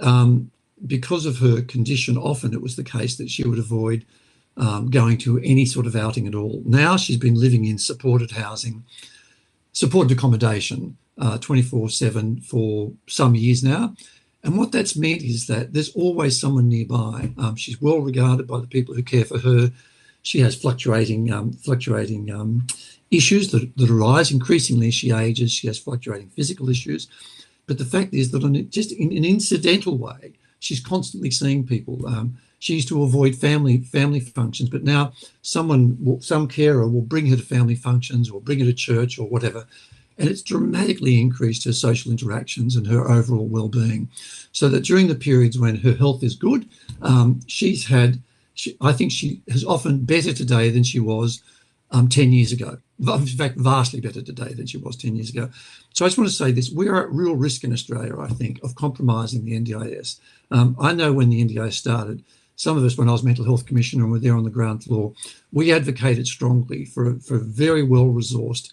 because of her condition, often it was the case that she would avoid going to any sort of outing at all. Now she's been living in supported housing, supported accommodation 24/7 for some years now. And what that's meant is that there's always someone nearby. She's well regarded by the people who care for her. She has fluctuating issues that arise increasingly as she ages. She has fluctuating physical issues. But the fact is that just in an incidental way, she's constantly seeing people. She used to avoid family functions, but now some carer will bring her to family functions or bring her to church or whatever. And it's dramatically increased her social interactions and her overall well-being. So that during the periods when her health is good, I think she is often better today than she was 10 years ago. In fact, vastly better today than she was 10 years ago. So I just want to say this. We are at real risk in Australia, I think, of compromising the NDIS. I know when the NDIS started, some of us, when I was Mental Health Commissioner and were there on the ground floor, we advocated strongly for very well-resourced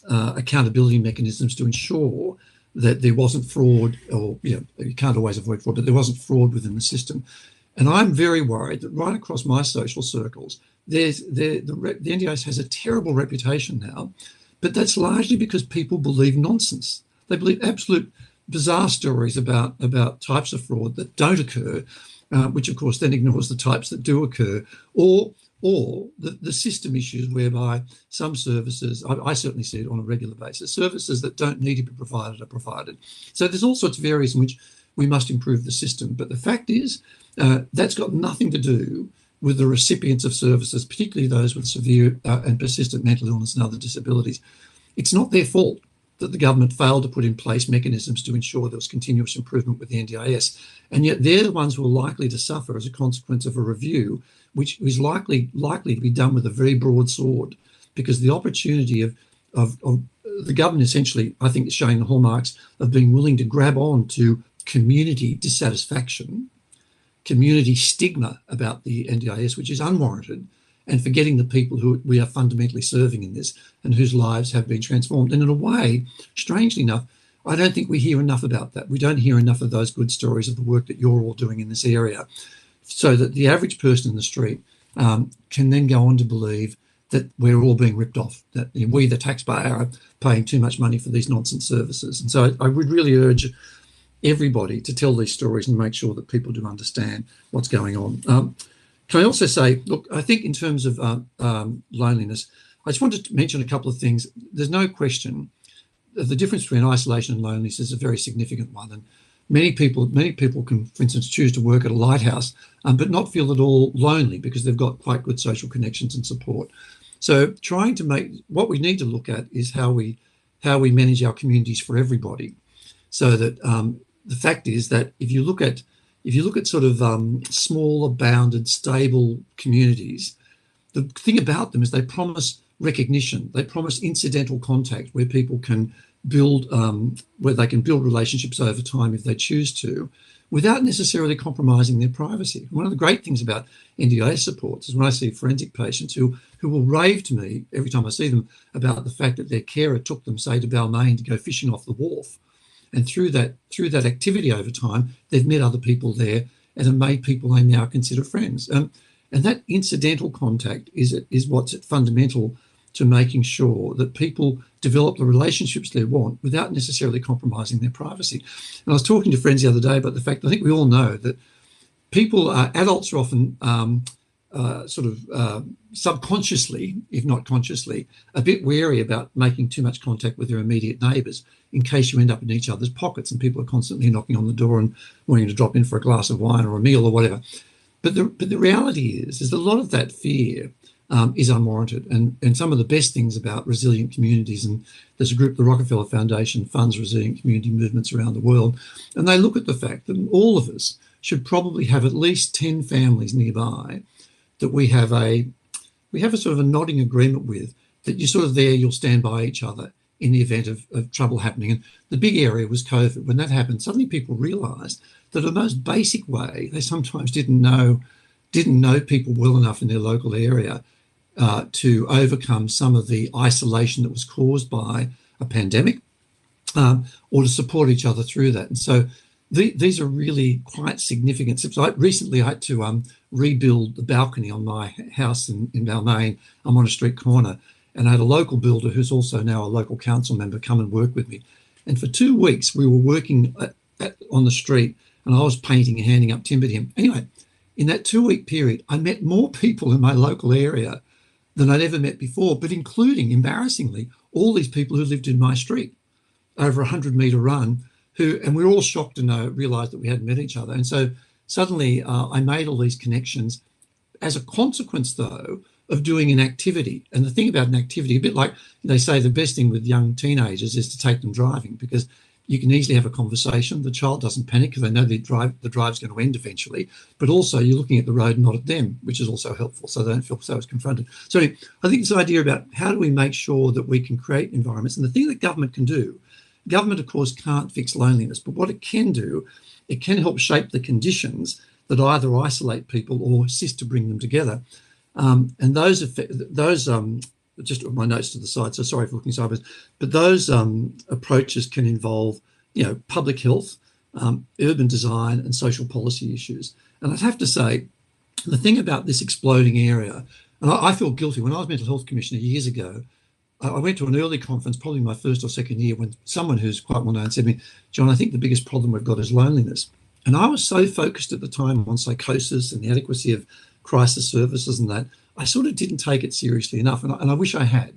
accountability mechanisms to ensure that there wasn't fraud, or you can't always avoid fraud, but there wasn't fraud within the system. And I'm very worried that right across my social circles, the NDIS has a terrible reputation now, but that's largely because people believe nonsense. They believe absolute bizarre stories about types of fraud that don't occur, which of course then ignores the types that do occur, or the system issues whereby some services, I certainly see it on a regular basis, services that don't need to be provided are provided. So there's all sorts of areas in which we must improve the system. But the fact is, that's got nothing to do with the recipients of services, particularly those with severe and persistent mental illness and other disabilities. It's not their fault that the government failed to put in place mechanisms to ensure there was continuous improvement with the NDIS. And yet they're the ones who are likely to suffer as a consequence of a review, which is likely to be done with a very broad sword, because the opportunity of the government essentially, I think, is showing the hallmarks of being willing to grab on to community dissatisfaction, community stigma about the NDIS, which is unwarranted, and forgetting the people who we are fundamentally serving in this and whose lives have been transformed. And in a way, strangely enough, I don't think we hear enough about that. We don't hear enough of those good stories of the work that you're all doing in this area, so that the average person in the street can then go on to believe that we're all being ripped off, that we, the taxpayer, are paying too much money for these nonsense services. And so I would really urge everybody to tell these stories and make sure that people do understand what's going on. Can I also say, look, I think in terms of loneliness, I just wanted to mention a couple of things. There's no question that the difference between isolation and loneliness is a very significant one. And many people can, for instance, choose to work at a lighthouse, but not feel at all lonely because they've got quite good social connections and support. So trying to make, what we need to look at is how we manage our communities for everybody. So that the fact is that if you look at sort of smaller, bounded, stable communities, the thing about them is they promise recognition. They promise incidental contact where people can build, where they can build relationships over time if they choose to, without necessarily compromising their privacy. One of the great things about NDIS supports is when I see forensic patients who will rave to me every time I see them about the fact that their carer took them, say, to Balmain to go fishing off the wharf. And through that activity over time, they've met other people there and have made people they now consider friends. And that incidental contact is what's fundamental to making sure that people develop the relationships they want without necessarily compromising their privacy. And I was talking to friends the other day about the fact, I think we all know that adults are often subconsciously, if not consciously, a bit wary about making too much contact with their immediate neighbours in case you end up in each other's pockets and people are constantly knocking on the door and wanting to drop in for a glass of wine or a meal or whatever. But the reality is that a lot of that fear is unwarranted. And some of the best things about resilient communities, and there's a group, the Rockefeller Foundation, funds resilient community movements around the world, and they look at the fact that all of us should probably have at least 10 families nearby that we have a sort of a nodding agreement with, that you're sort of there, you'll stand by each other in the event of trouble happening. And the big area was COVID. When that happened, suddenly people realised that the most basic way, they sometimes didn't know people well enough in their local area to overcome some of the isolation that was caused by a pandemic, or to support each other through that. And so these are really quite significant steps. Recently I had to rebuild the balcony on my house in Balmain. I'm on a street corner, and I had a local builder who's also now a local council member come and work with me. And for 2 weeks we were working on the street, and I was painting and handing up timber to him. Anyway, in that 2-week period, I met more people in my local area than I'd ever met before, but including, embarrassingly, all these people who lived in my street over a 100-metre run, and we were all shocked to realise that we hadn't met each other. And so suddenly I made all these connections as a consequence, though, of doing an activity. And the thing about an activity, a bit like they say the best thing with young teenagers is to take them driving, because you can easily have a conversation. The child doesn't panic because they know the drive's going to end eventually. But also you're looking at the road, not at them, which is also helpful, so they don't feel so confronted. So I think this idea about how do we make sure that we can create environments, and the thing that government can do, government of course can't fix loneliness, but what it can do, it can help shape the conditions that either isolate people or assist to bring them together. And those just my notes to the side, so sorry for looking sideways, but those approaches can involve, public health, urban design, and social policy issues. And I'd have to say, the thing about this exploding area, and I feel guilty, when I was Mental Health Commissioner years ago, I went to an early conference, probably my first or second year, when someone who's quite well known said to me, John, I think the biggest problem we've got is loneliness. And I was so focused at the time on psychosis and the adequacy of crisis services and that, I sort of didn't take it seriously enough. And I wish I had,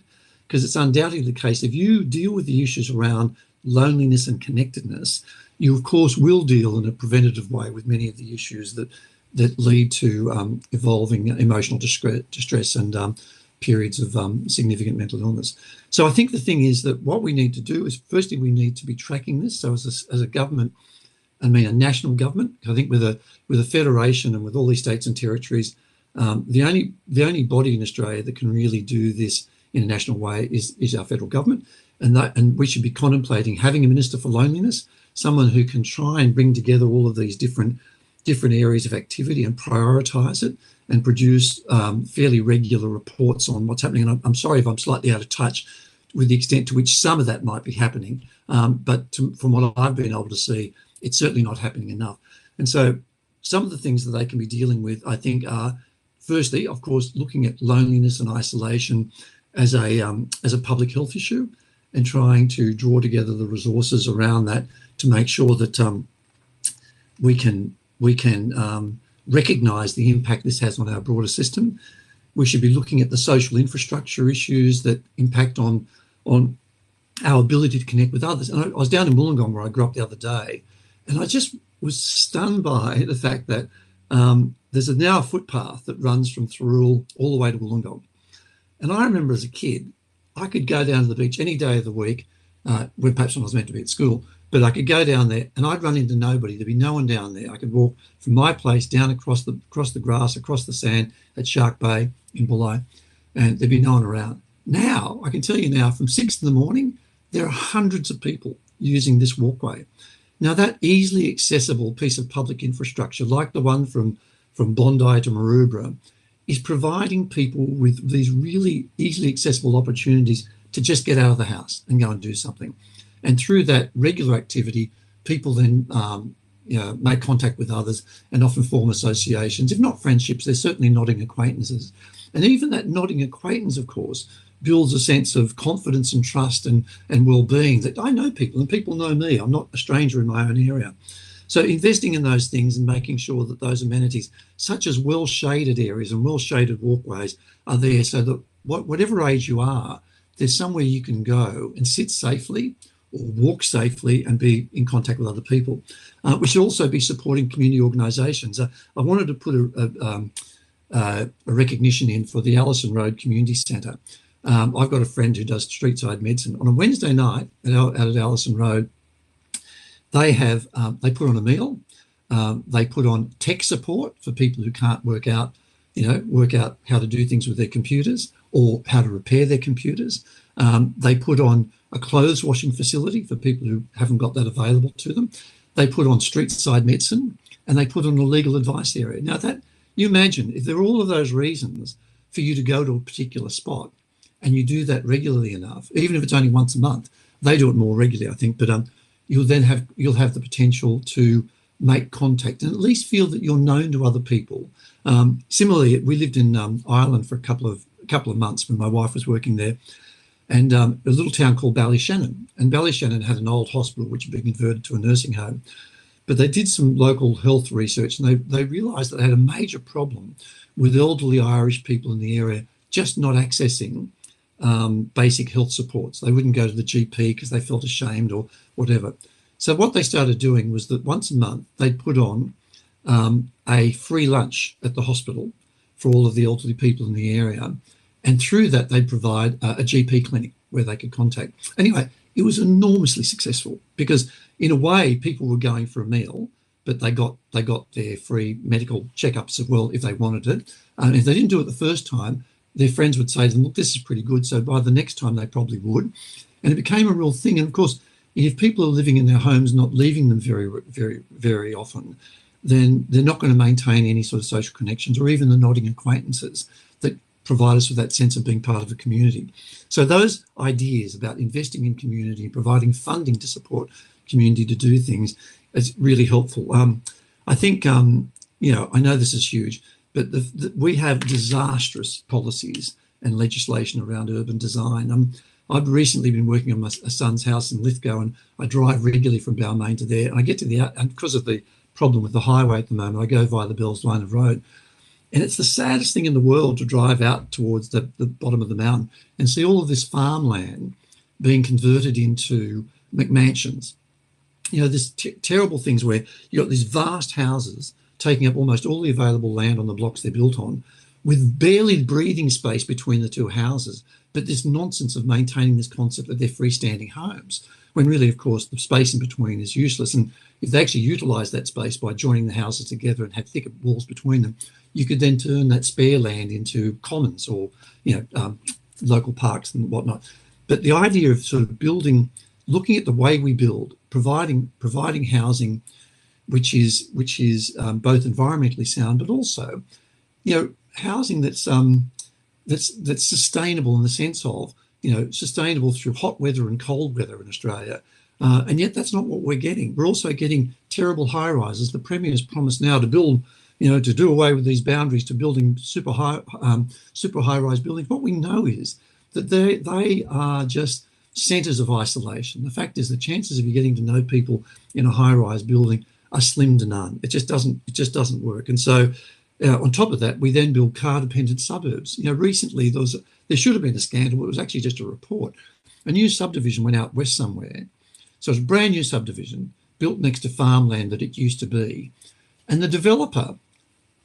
because it's undoubtedly the case. If you deal with the issues around loneliness and connectedness, you, of course, will deal in a preventative way with many of the issues that lead to evolving emotional distress and periods of significant mental illness. So I think the thing is that what we need to do is, firstly, we need to be tracking this. So as a government, I mean a national government, I think with a federation and with all these states and territories, the only body in Australia that can really do this in a national way is our federal government, and we should be contemplating having a minister for loneliness, someone who can try and bring together all of these different areas of activity and prioritise it and produce fairly regular reports on what's happening. And I'm sorry if I'm slightly out of touch with the extent to which some of that might be happening, but from what I've been able to see, it's certainly not happening enough. And so some of the things that they can be dealing with, I think, are firstly, of course, looking at loneliness and isolation as a public health issue and trying to draw together the resources around that to make sure that we can recognise the impact this has on our broader system. We should be looking at the social infrastructure issues that impact on our ability to connect with others. And I was down in Wollongong, where I grew up, the other day, and I just was stunned by the fact that there's now a footpath that runs from Thirroul all the way to Wollongong. And I remember as a kid, I could go down to the beach any day of the week, when perhaps when I was meant to be at school, but I could go down there and I'd run into nobody. There'd be no one down there. I could walk from my place down across the grass, across the sand at Shark Bay in Bulli, and there'd be no one around. Now, I can tell you now, from 6 in the morning, there are hundreds of people using this walkway. Now, that easily accessible piece of public infrastructure, like the one from Bondi to Maroubra, is providing people with these really easily accessible opportunities to just get out of the house and go and do something. And through that regular activity, people then make contact with others and often form associations. If not friendships, they're certainly nodding acquaintances. And even that nodding acquaintance, of course, builds a sense of confidence and trust and well-being, that I know people and people know me. I'm not a stranger in my own area. So investing in those things and making sure that those amenities, such as well-shaded areas and well-shaded walkways, are there so that whatever age you are, there's somewhere you can go and sit safely or walk safely and be in contact with other people. We should also be supporting community organisations. I wanted to put a recognition in for the Allison Road Community Centre. I've got a friend who does street-side medicine. On a Wednesday night out at Allison Road, they put on a meal. They put on tech support for people who can't work out how to do things with their computers or how to repair their computers. They put on a clothes washing facility for people who haven't got that available to them. They put on street-side medicine, and they put on a legal advice area. Now, that you imagine if there are all of those reasons for you to go to a particular spot, and you do that regularly enough, even if it's only once a month, they do it more regularly, I think. But you'll have the potential to make contact and at least feel that you're known to other people. Similarly, we lived in Ireland for a couple of months when my wife was working there, and a little town called Ballyshannon. And Ballyshannon had an old hospital which had been converted to a nursing home. But they did some local health research, and they realised that they had a major problem with elderly Irish people in the area just not accessing basic health supports. They wouldn't go to the GP because they felt ashamed or whatever. So what they started doing was that once a month they'd put on a free lunch at the hospital for all of the elderly people in the area. And through that, they'd provide a GP clinic where they could contact. Anyway, it was enormously successful because in a way people were going for a meal, but they got their free medical checkups as well if they wanted it. And if they didn't do it the first time, their friends would say to them, look, this is pretty good. So by the next time they probably would. And it became a real thing. And of course, if people are living in their homes, not leaving them very, very, very often, then they're not going to maintain any sort of social connections or even the nodding acquaintances that provide us with that sense of being part of a community. So those ideas about investing in community and providing funding to support community to do things is really helpful. I think, you know, I know this is huge, but we have disastrous policies and legislation around urban design. I've recently been working on my son's house in Lithgow, and I drive regularly from Balmain to there, and I get to and because of the problem with the highway at the moment, I go via the Bells Line of Road. And it's the saddest thing in the world to drive out towards the bottom of the mountain and see all of this farmland being converted into McMansions. You know, there's terrible things where you've got these vast houses taking up almost all the available land on the blocks they're built on, with barely breathing space between the two houses, but this nonsense of maintaining this concept that they're freestanding homes, when really, of course, the space in between is useless. And if they actually utilise that space by joining the houses together and have thicker walls between them, you could then turn that spare land into commons or, you know, local parks and whatnot. But the idea of sort of building, looking at the way we build, providing housing, which is both environmentally sound, but also, you know, housing that's sustainable in the sense of, you know, sustainable through hot weather and cold weather in Australia. And yet that's not what we're getting. We're also getting terrible high rises. The Premier's promised now to build, you know, to do away with these boundaries to building super high rise buildings. What we know is that they are just centres of isolation. The fact is the chances of you getting to know people in a high rise building are slim to none. It just doesn't work. And so on top of that, we then build car-dependent suburbs. You know, recently there should have been a scandal. It was actually just a report. A new subdivision went out west somewhere. So it's a brand new subdivision built next to farmland that it used to be. And the developer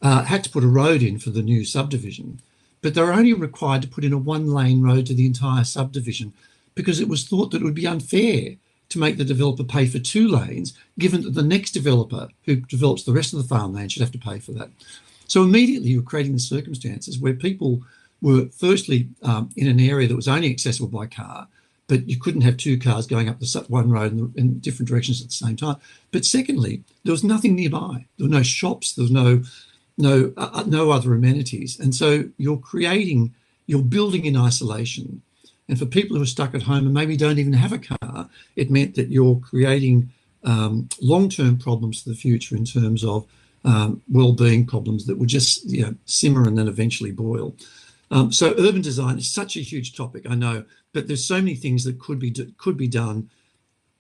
had to put a road in for the new subdivision, but they were only required to put in a one-lane road to the entire subdivision because it was thought that it would be unfair to make the developer pay for 2 lanes, given that the next developer who develops the rest of the farmland should have to pay for that. So immediately you're creating the circumstances where people were firstly in an area that was only accessible by car, but you couldn't have 2 cars going up the one road in different directions at the same time. But secondly, there was nothing nearby. There were no shops. There was no other amenities. And so you're building in isolation. And for people who are stuck at home and maybe don't even have a car, it meant that you're creating long-term problems for the future in terms of well-being problems that would just, you know, simmer and then eventually boil. So urban design is such a huge topic, I know, but there's so many things that could be done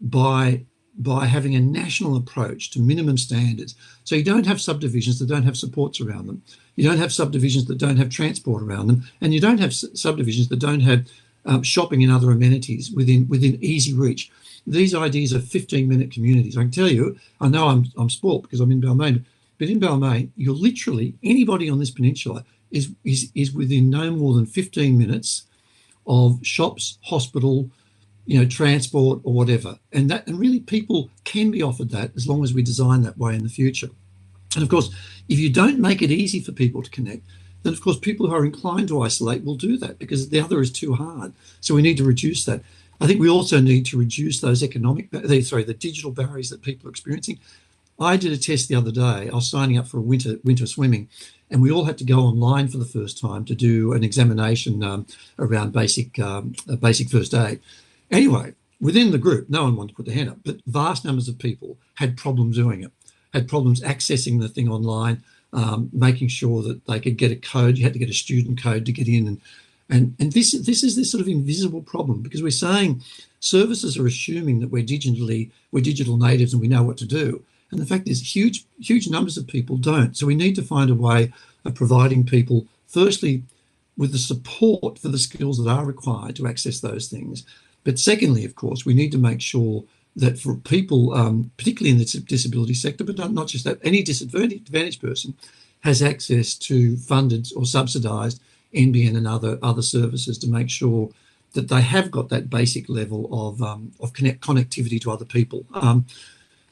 by having a national approach to minimum standards. So you don't have subdivisions that don't have supports around them. You don't have subdivisions that don't have transport around them, and you don't have subdivisions that don't have shopping and other amenities within easy reach. These ideas are 15-minute communities. I can tell you, I know I'm spoilt because I'm in Balmain, but in Balmain, you're literally, anybody on this peninsula is within no more than 15 minutes of shops, hospital, you know, transport or whatever. And really people can be offered that as long as we design that way in the future. And of course, if you don't make it easy for people to connect, then of course people who are inclined to isolate will do that because the other is too hard. So we need to reduce that. I think we also need to reduce those the digital barriers that people are experiencing. I did a test the other day. I was signing up for winter swimming, and we all had to go online for the first time to do an examination around basic first aid. Anyway, within the group, no one wanted to put their hand up, but vast numbers of people had problems doing it, had problems accessing the thing online, making sure that they could get a code. You had to get a student code to get in. And this is this sort of invisible problem because we're saying services are assuming that we're digital natives and we know what to do. And the fact is huge numbers of people don't. So we need to find a way of providing people, firstly, with the support for the skills that are required to access those things. But secondly, of course, we need to make sure that for people, particularly in the disability sector, but not just that, any disadvantaged person has access to funded or subsidised NBN and other services to make sure that they have got that basic level of connectivity to other people.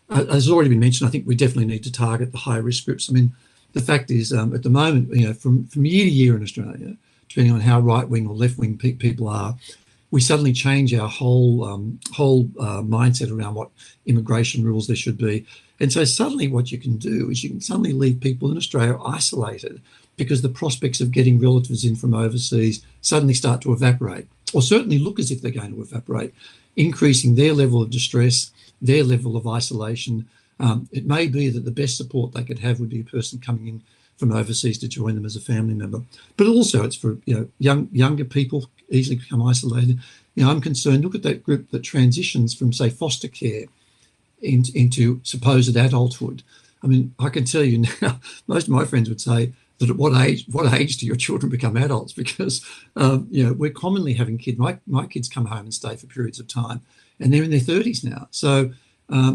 As already been mentioned, I think we definitely need to target the high-risk groups. I mean, the fact is, at the moment, from year to year in Australia, depending on how right-wing or left-wing people are, we suddenly change our whole mindset around what immigration rules there should be. And so suddenly what you can do is you can suddenly leave people in Australia isolated because the prospects of getting relatives in from overseas suddenly start to evaporate, or certainly look as if they're going to evaporate, increasing their level of distress, their level of isolation. It may be that the best support they could have would be a person coming in from overseas to join them as a family member. But also it's for younger people easily become isolated. I'm concerned, look at that group that transitions from, say, foster care into supposed adulthood. I mean, I can tell you now, most of my friends would say that at what age do your children become adults? Because we're commonly having kids. My kids come home and stay for periods of time, and they're in their 30s now. So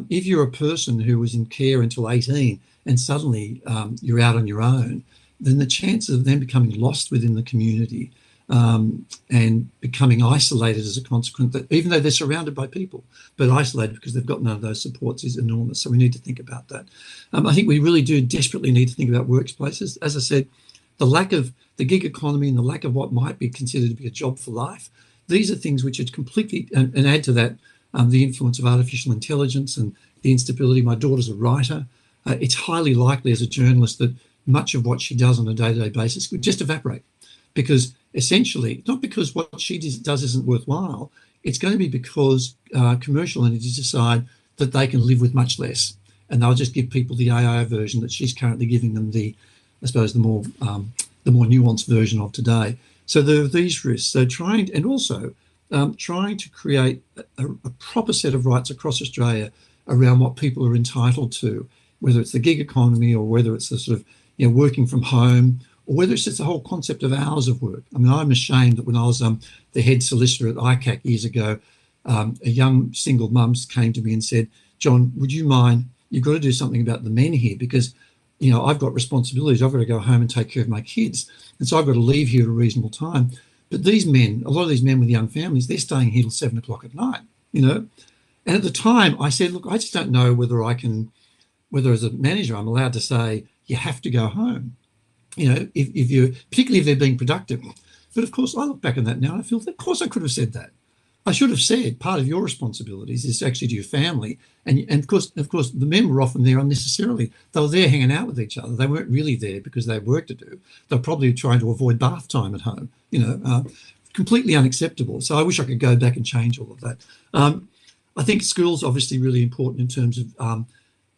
if you're a person who was in care until 18 and suddenly you're out on your own, then the chance of them becoming lost within the community and becoming isolated as a consequence, that even though they're surrounded by people, but isolated because they've got none of those supports, is enormous. So we need to think about that. I think we really do desperately need to think about workplaces. As I said, the lack of the gig economy and the lack of what might be considered to be a job for life, these are things which are completely, and add to that the influence of artificial intelligence and the instability. My daughter's a writer. It's highly likely as a journalist that much of what she does on a day-to-day basis would just evaporate, because essentially, not because what she does isn't worthwhile, it's going to be because commercial entities decide that they can live with much less, and they'll just give people the AI version that she's currently giving them the more nuanced version of today. So there are these risks. So trying to create a proper set of rights across Australia around what people are entitled to, whether it's the gig economy or whether it's the sort of working from home, or whether it's just the whole concept of hours of work. I mean, I'm ashamed that when I was the head solicitor at ICAC years ago, a young single mum came to me and said, "John, would you mind, you've got to do something about the men here, because I've got responsibilities. I've got to go home and take care of my kids. And so I've got to leave here at a reasonable time." But these men, a lot of these men with young families, they're staying here till 7 o'clock at night, And at the time I said, look, I just don't know whether as a manager, I'm allowed to say, you have to go home. If you, particularly if they're being productive. But of course, I look back on that now and I feel, of course I could have said that. I should have said part of your responsibilities is actually to your family. And of course, the men were often there unnecessarily. They were there hanging out with each other. They weren't really there because they had work to do. They were probably trying to avoid bath time at home, completely unacceptable. So I wish I could go back and change all of that. I think school's obviously really important in terms of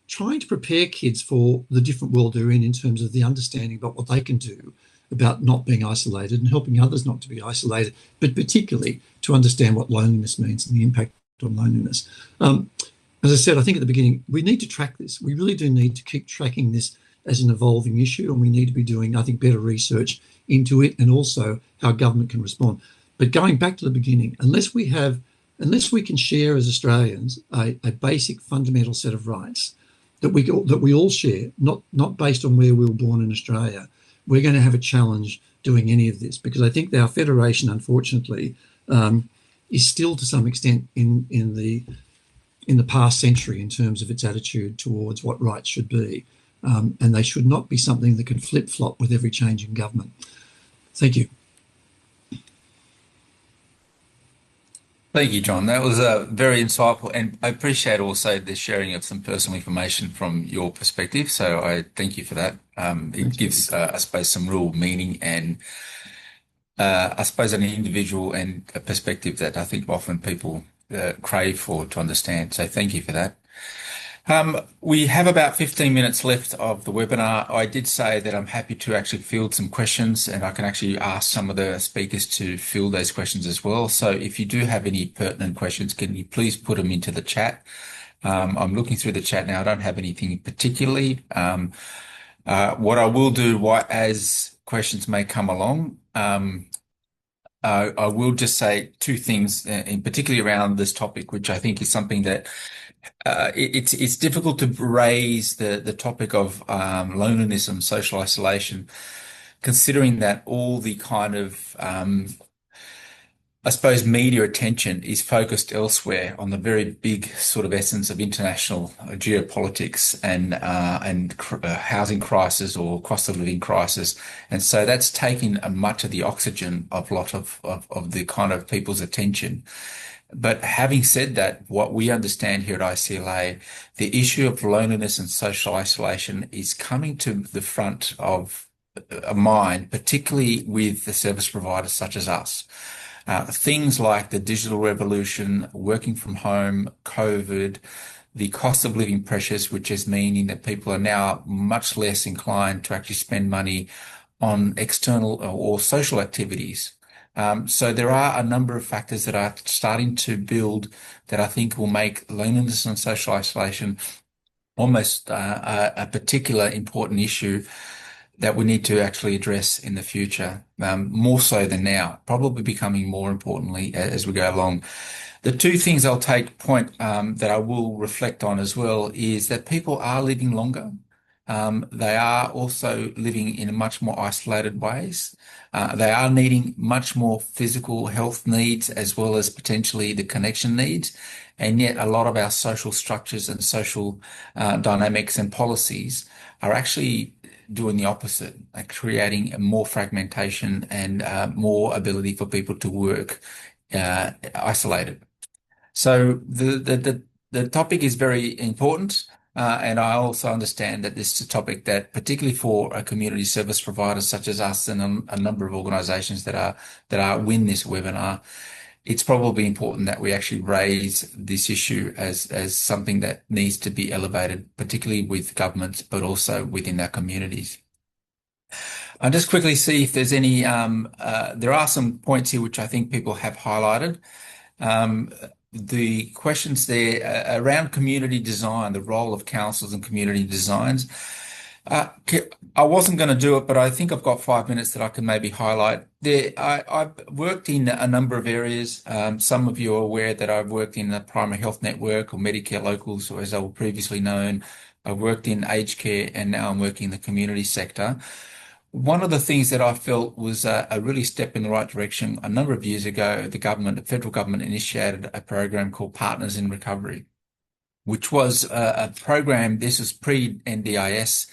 trying to prepare kids for the different world they're in terms of the understanding about what they can do about not being isolated and helping others not to be isolated, but particularly to understand what loneliness means and the impact on loneliness. As I said, I think at the beginning, we need to track this. We really do need to keep tracking this as an evolving issue, and we need to be doing, I think, better research into it and also how government can respond. But going back to the beginning, unless we can share as Australians a basic fundamental set of rights that we all share, not based on where we were born in Australia, we're going to have a challenge doing any of this, because I think our federation, unfortunately, is still to some extent in the past century in terms of its attitude towards what rights should be, and they should not be something that can flip-flop with every change in government. Thank you. Thank you, John. That was very insightful, and I appreciate also the sharing of some personal information from your perspective. So I thank you for that. It gives, I suppose, some real meaning and, I suppose, an individual and a perspective that I think often people crave for to understand. So thank you for that. We have about 15 minutes left of the webinar. I did say that I'm happy to actually field some questions, and I can actually ask some of the speakers to field those questions as well. So if you do have any pertinent questions, can you please put them into the chat? I'm looking through the chat now. I don't have anything particularly. What I will do, as questions may come along, I will just say two things, in particularly around this topic, which I think is something that it's difficult to raise the topic of loneliness and social isolation, considering that all the kind of I suppose media attention is focused elsewhere on the very big sort of essence of international geopolitics and housing crisis or cost of living crisis, and so that's taking much of the oxygen of a lot of the kind of people's attention. But having said that, what we understand here at ICLA, the issue of loneliness and social isolation is coming to the front of mind, particularly with the service providers such as us. Things like the digital revolution, working from home, COVID, the cost of living pressures, which is meaning that people are now much less inclined to actually spend money on external or social activities. So there are a number of factors that are starting to build that I think will make loneliness and social isolation almost a particular important issue that we need to actually address in the future, more so than now, probably becoming more importantly as we go along. The two things I'll take point that I will reflect on as well is that people are living longer. They are also living in much more isolated ways. They are needing much more physical health needs as well as potentially the connection needs. And yet a lot of our social structures and social dynamics and policies are actually doing the opposite, creating more fragmentation and more ability for people to work isolated. So the topic is very important, and I also understand that this is a topic that, particularly for a community service provider such as us and a number of organisations that are win this webinar, it's probably important that we actually raise this issue as something that needs to be elevated, particularly with governments, but also within our communities. I'll just quickly see if there's any, there are some points here which I think people have highlighted. The questions there around community design, the role of councils and community designs. I wasn't going to do it, but I think I've got 5 minutes that I can maybe highlight. I've worked in a number of areas. Some of you are aware that I've worked in the primary health network or Medicare locals, or as they were previously known. I've worked in aged care, and now I'm working in the community sector. One of the things that I felt was a really step in the right direction. A number of years ago, the federal government initiated a program called Partners in Recovery, which was a program, this was pre-NDIS,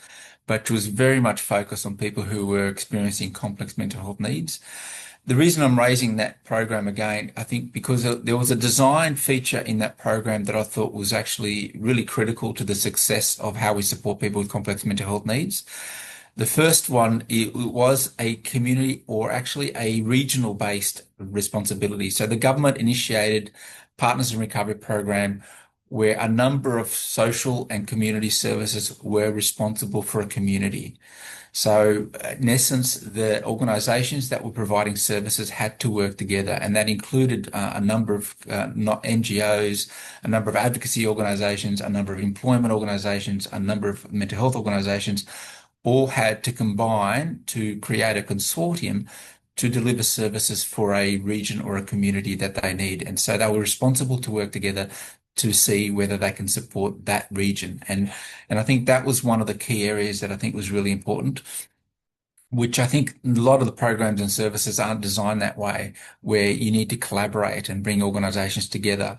but was very much focused on people who were experiencing complex mental health needs. The reason I'm raising that program again, I think because there was a design feature in that program that I thought was actually really critical to the success of how we support people with complex mental health needs. The first one, it was a community or actually a regional based responsibility. So the government initiated Partners in Recovery program where a number of social and community services were responsible for a community. So in essence, the organisations that were providing services had to work together, and that included a number of not NGOs, a number of advocacy organisations, a number of employment organisations, a number of mental health organisations, all had to combine to create a consortium to deliver services for a region or a community that they need. And so they were responsible to work together to see whether they can support that region. And I think that was one of the key areas that I think was really important, which I think a lot of the programs and services aren't designed that way, where you need to collaborate and bring organizations together.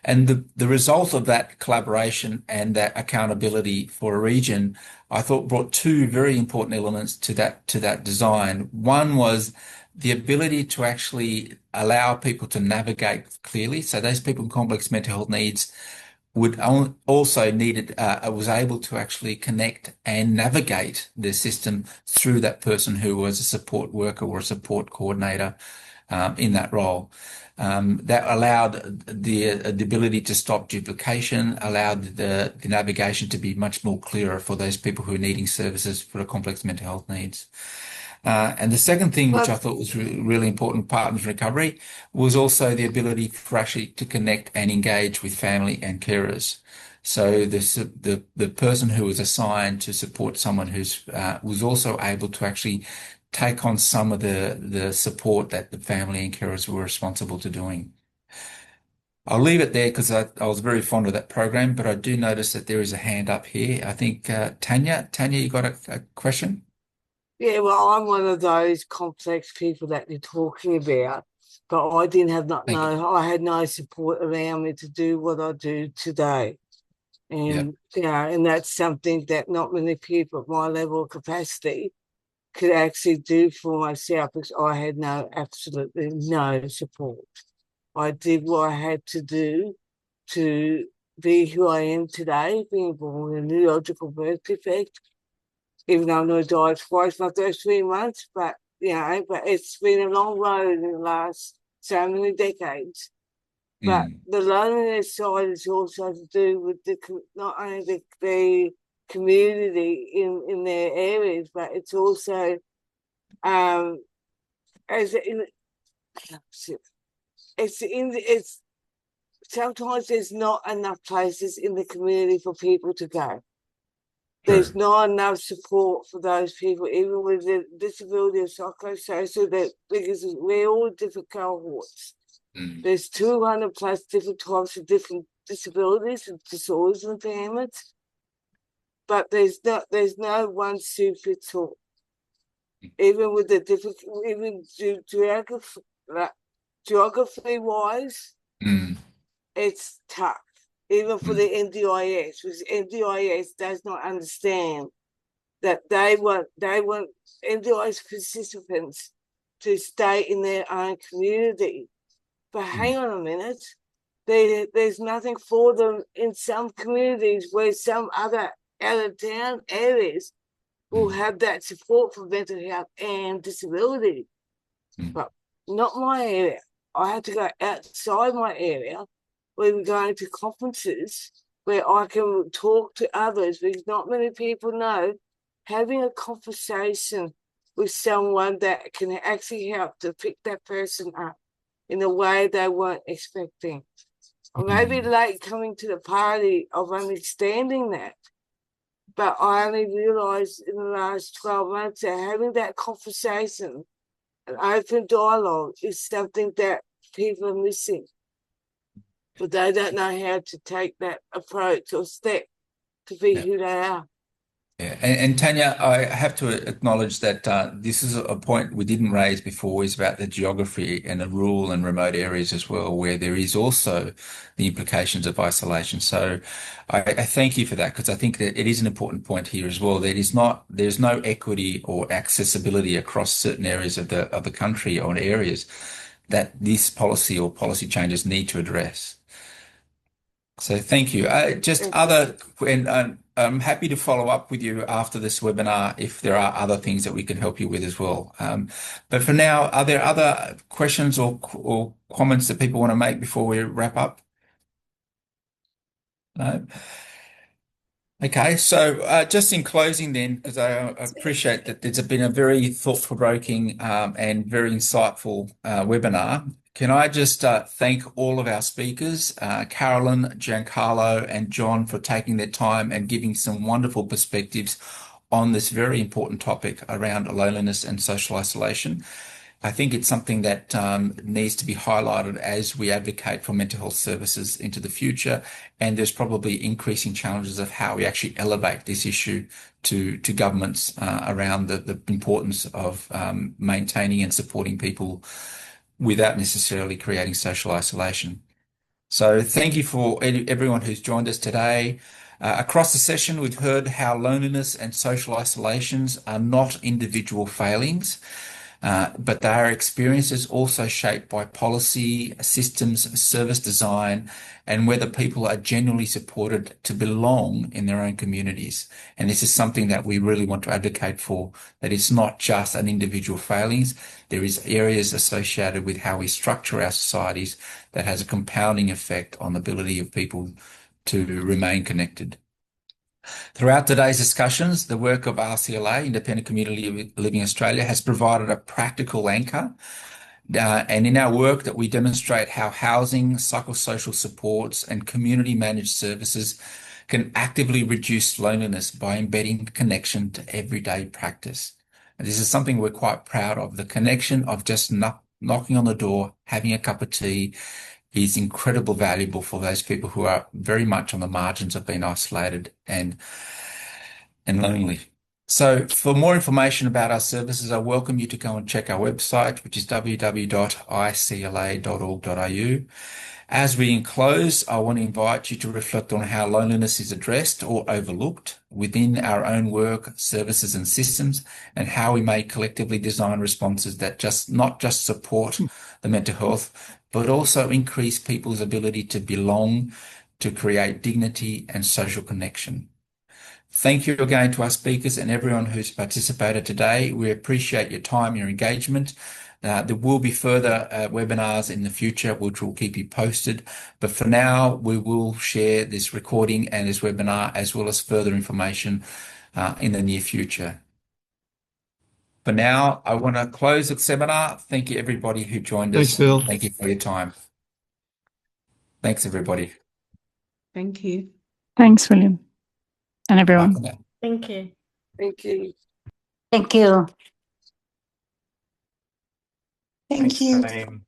And the result of that collaboration and that accountability for a region, I thought brought two very important elements to that design. One was the ability to actually allow people to navigate clearly. So those people with complex mental health needs would also was able to actually connect and navigate the system through that person who was a support worker or a support coordinator in that role. That allowed the ability to stop duplication, allowed the navigation to be much more clearer for those people who are needing services for the complex mental health needs. And the second thing, which I thought was really important, Partners in Recovery, was also the ability for actually to connect and engage with family and carers. So the person who was assigned to support someone who's was also able to actually take on some of the support that the family and carers were responsible to doing. I'll leave it there because I was very fond of that program, but I do notice that there is a hand up here. I think Tanya, you got a question? Yeah, well, I'm one of those complex people that you're talking about. but I didn't have Thank you. I had no support around me to do what I do today. And, and that's something that not many people at my level of capacity could actually do for myself, because I had absolutely no support. I did what I had to do to be who I am today, being born with a neurological birth defect, even though I'm going to die twice in the first 3 months, but it's been a long road in the last so many decades. But the loneliness side is also to do with not only the community in their areas, but it's also it's sometimes there's not enough places in the community for people to go. There's not enough support for those people, even with the disability or psychosocial, because we're all different cohorts. There's 200 plus different types of different disabilities and disorders and impairments, but there's no one suit fits all. Even with the different, even geography wise, it's tough. Even for the NDIS, because NDIS does not understand that they want NDIS participants to stay in their own community. But hang on a minute, there's nothing for them in some communities where some other out of town areas will have that support for mental health and disability. But not my area. I had to go outside my area. We were going to conferences where I can talk to others, because not many people know having a conversation with someone that can actually help to pick that person up in a way they weren't expecting. Or maybe late coming to the party of understanding that. But I only realised in the last 12 months that having that conversation, an open dialogue, is something that people are missing. But they don't know how to take that approach or step to be who they are. Yeah, and Tanya, I have to acknowledge that this is a point we didn't raise before, is about the geography and the rural and remote areas as well, where there is also the implications of isolation. So I thank you for that, because I think that it is an important point here as well. There's no equity or accessibility across certain areas of the country or areas that this policy or policy changes need to address. So thank you. And I'm happy to follow up with you after this webinar if there are other things that we can help you with as well. But for now, are there other questions or comments that people want to make before we wrap up? No? Okay, so just in closing then, because I appreciate that there's been a very thought-provoking and very insightful webinar. Can I just thank all of our speakers, Carolyn, Giancarlo, and John, for taking their time and giving some wonderful perspectives on this very important topic around loneliness and social isolation. I think it's something that needs to be highlighted as we advocate for mental health services into the future, and there's probably increasing challenges of how we actually elevate this issue to governments around the importance of maintaining and supporting people without necessarily creating social isolation. So thank you for everyone who's joined us today. Across the session, we've heard how loneliness and social isolations are not individual failings, but they are experiences also shaped by policy, systems, service design, and whether people are genuinely supported to belong in their own communities. And this is something that we really want to advocate for, that it's not just an individual failings. There is areas associated with how we structure our societies that has a compounding effect on the ability of people to remain connected. Throughout today's discussions, the work of ICLA, Independent Community Living Australia, has provided a practical anchor. And in our work that we demonstrate how housing, psychosocial supports, and community managed services can actively reduce loneliness by embedding connection to everyday practice. And this is something we're quite proud of. The connection of just knocking on the door, having a cup of tea, is incredibly valuable for those people who are very much on the margins of being isolated and lonely. So for more information about our services, I welcome you to go and check our website, which is www.icla.org.au. As we close, I want to invite you to reflect on how loneliness is addressed or overlooked within our own work, services and systems, and how we may collectively design responses that not just support the mental health, but also increase people's ability to belong, to create dignity and social connection. Thank you again to our speakers and everyone who's participated today. We appreciate your time, your engagement. There will be further webinars in the future, which will keep you posted. But for now, we will share this recording and this webinar as well as further information in the near future. For now, I want to close the seminar. Thank you, everybody who joined us. Thanks, Bill. Thank you for your time. Thanks, everybody. Thank you. Thanks, William, and everyone. Bye for now. Thank you. Thank you. Thank you. Thanks, team.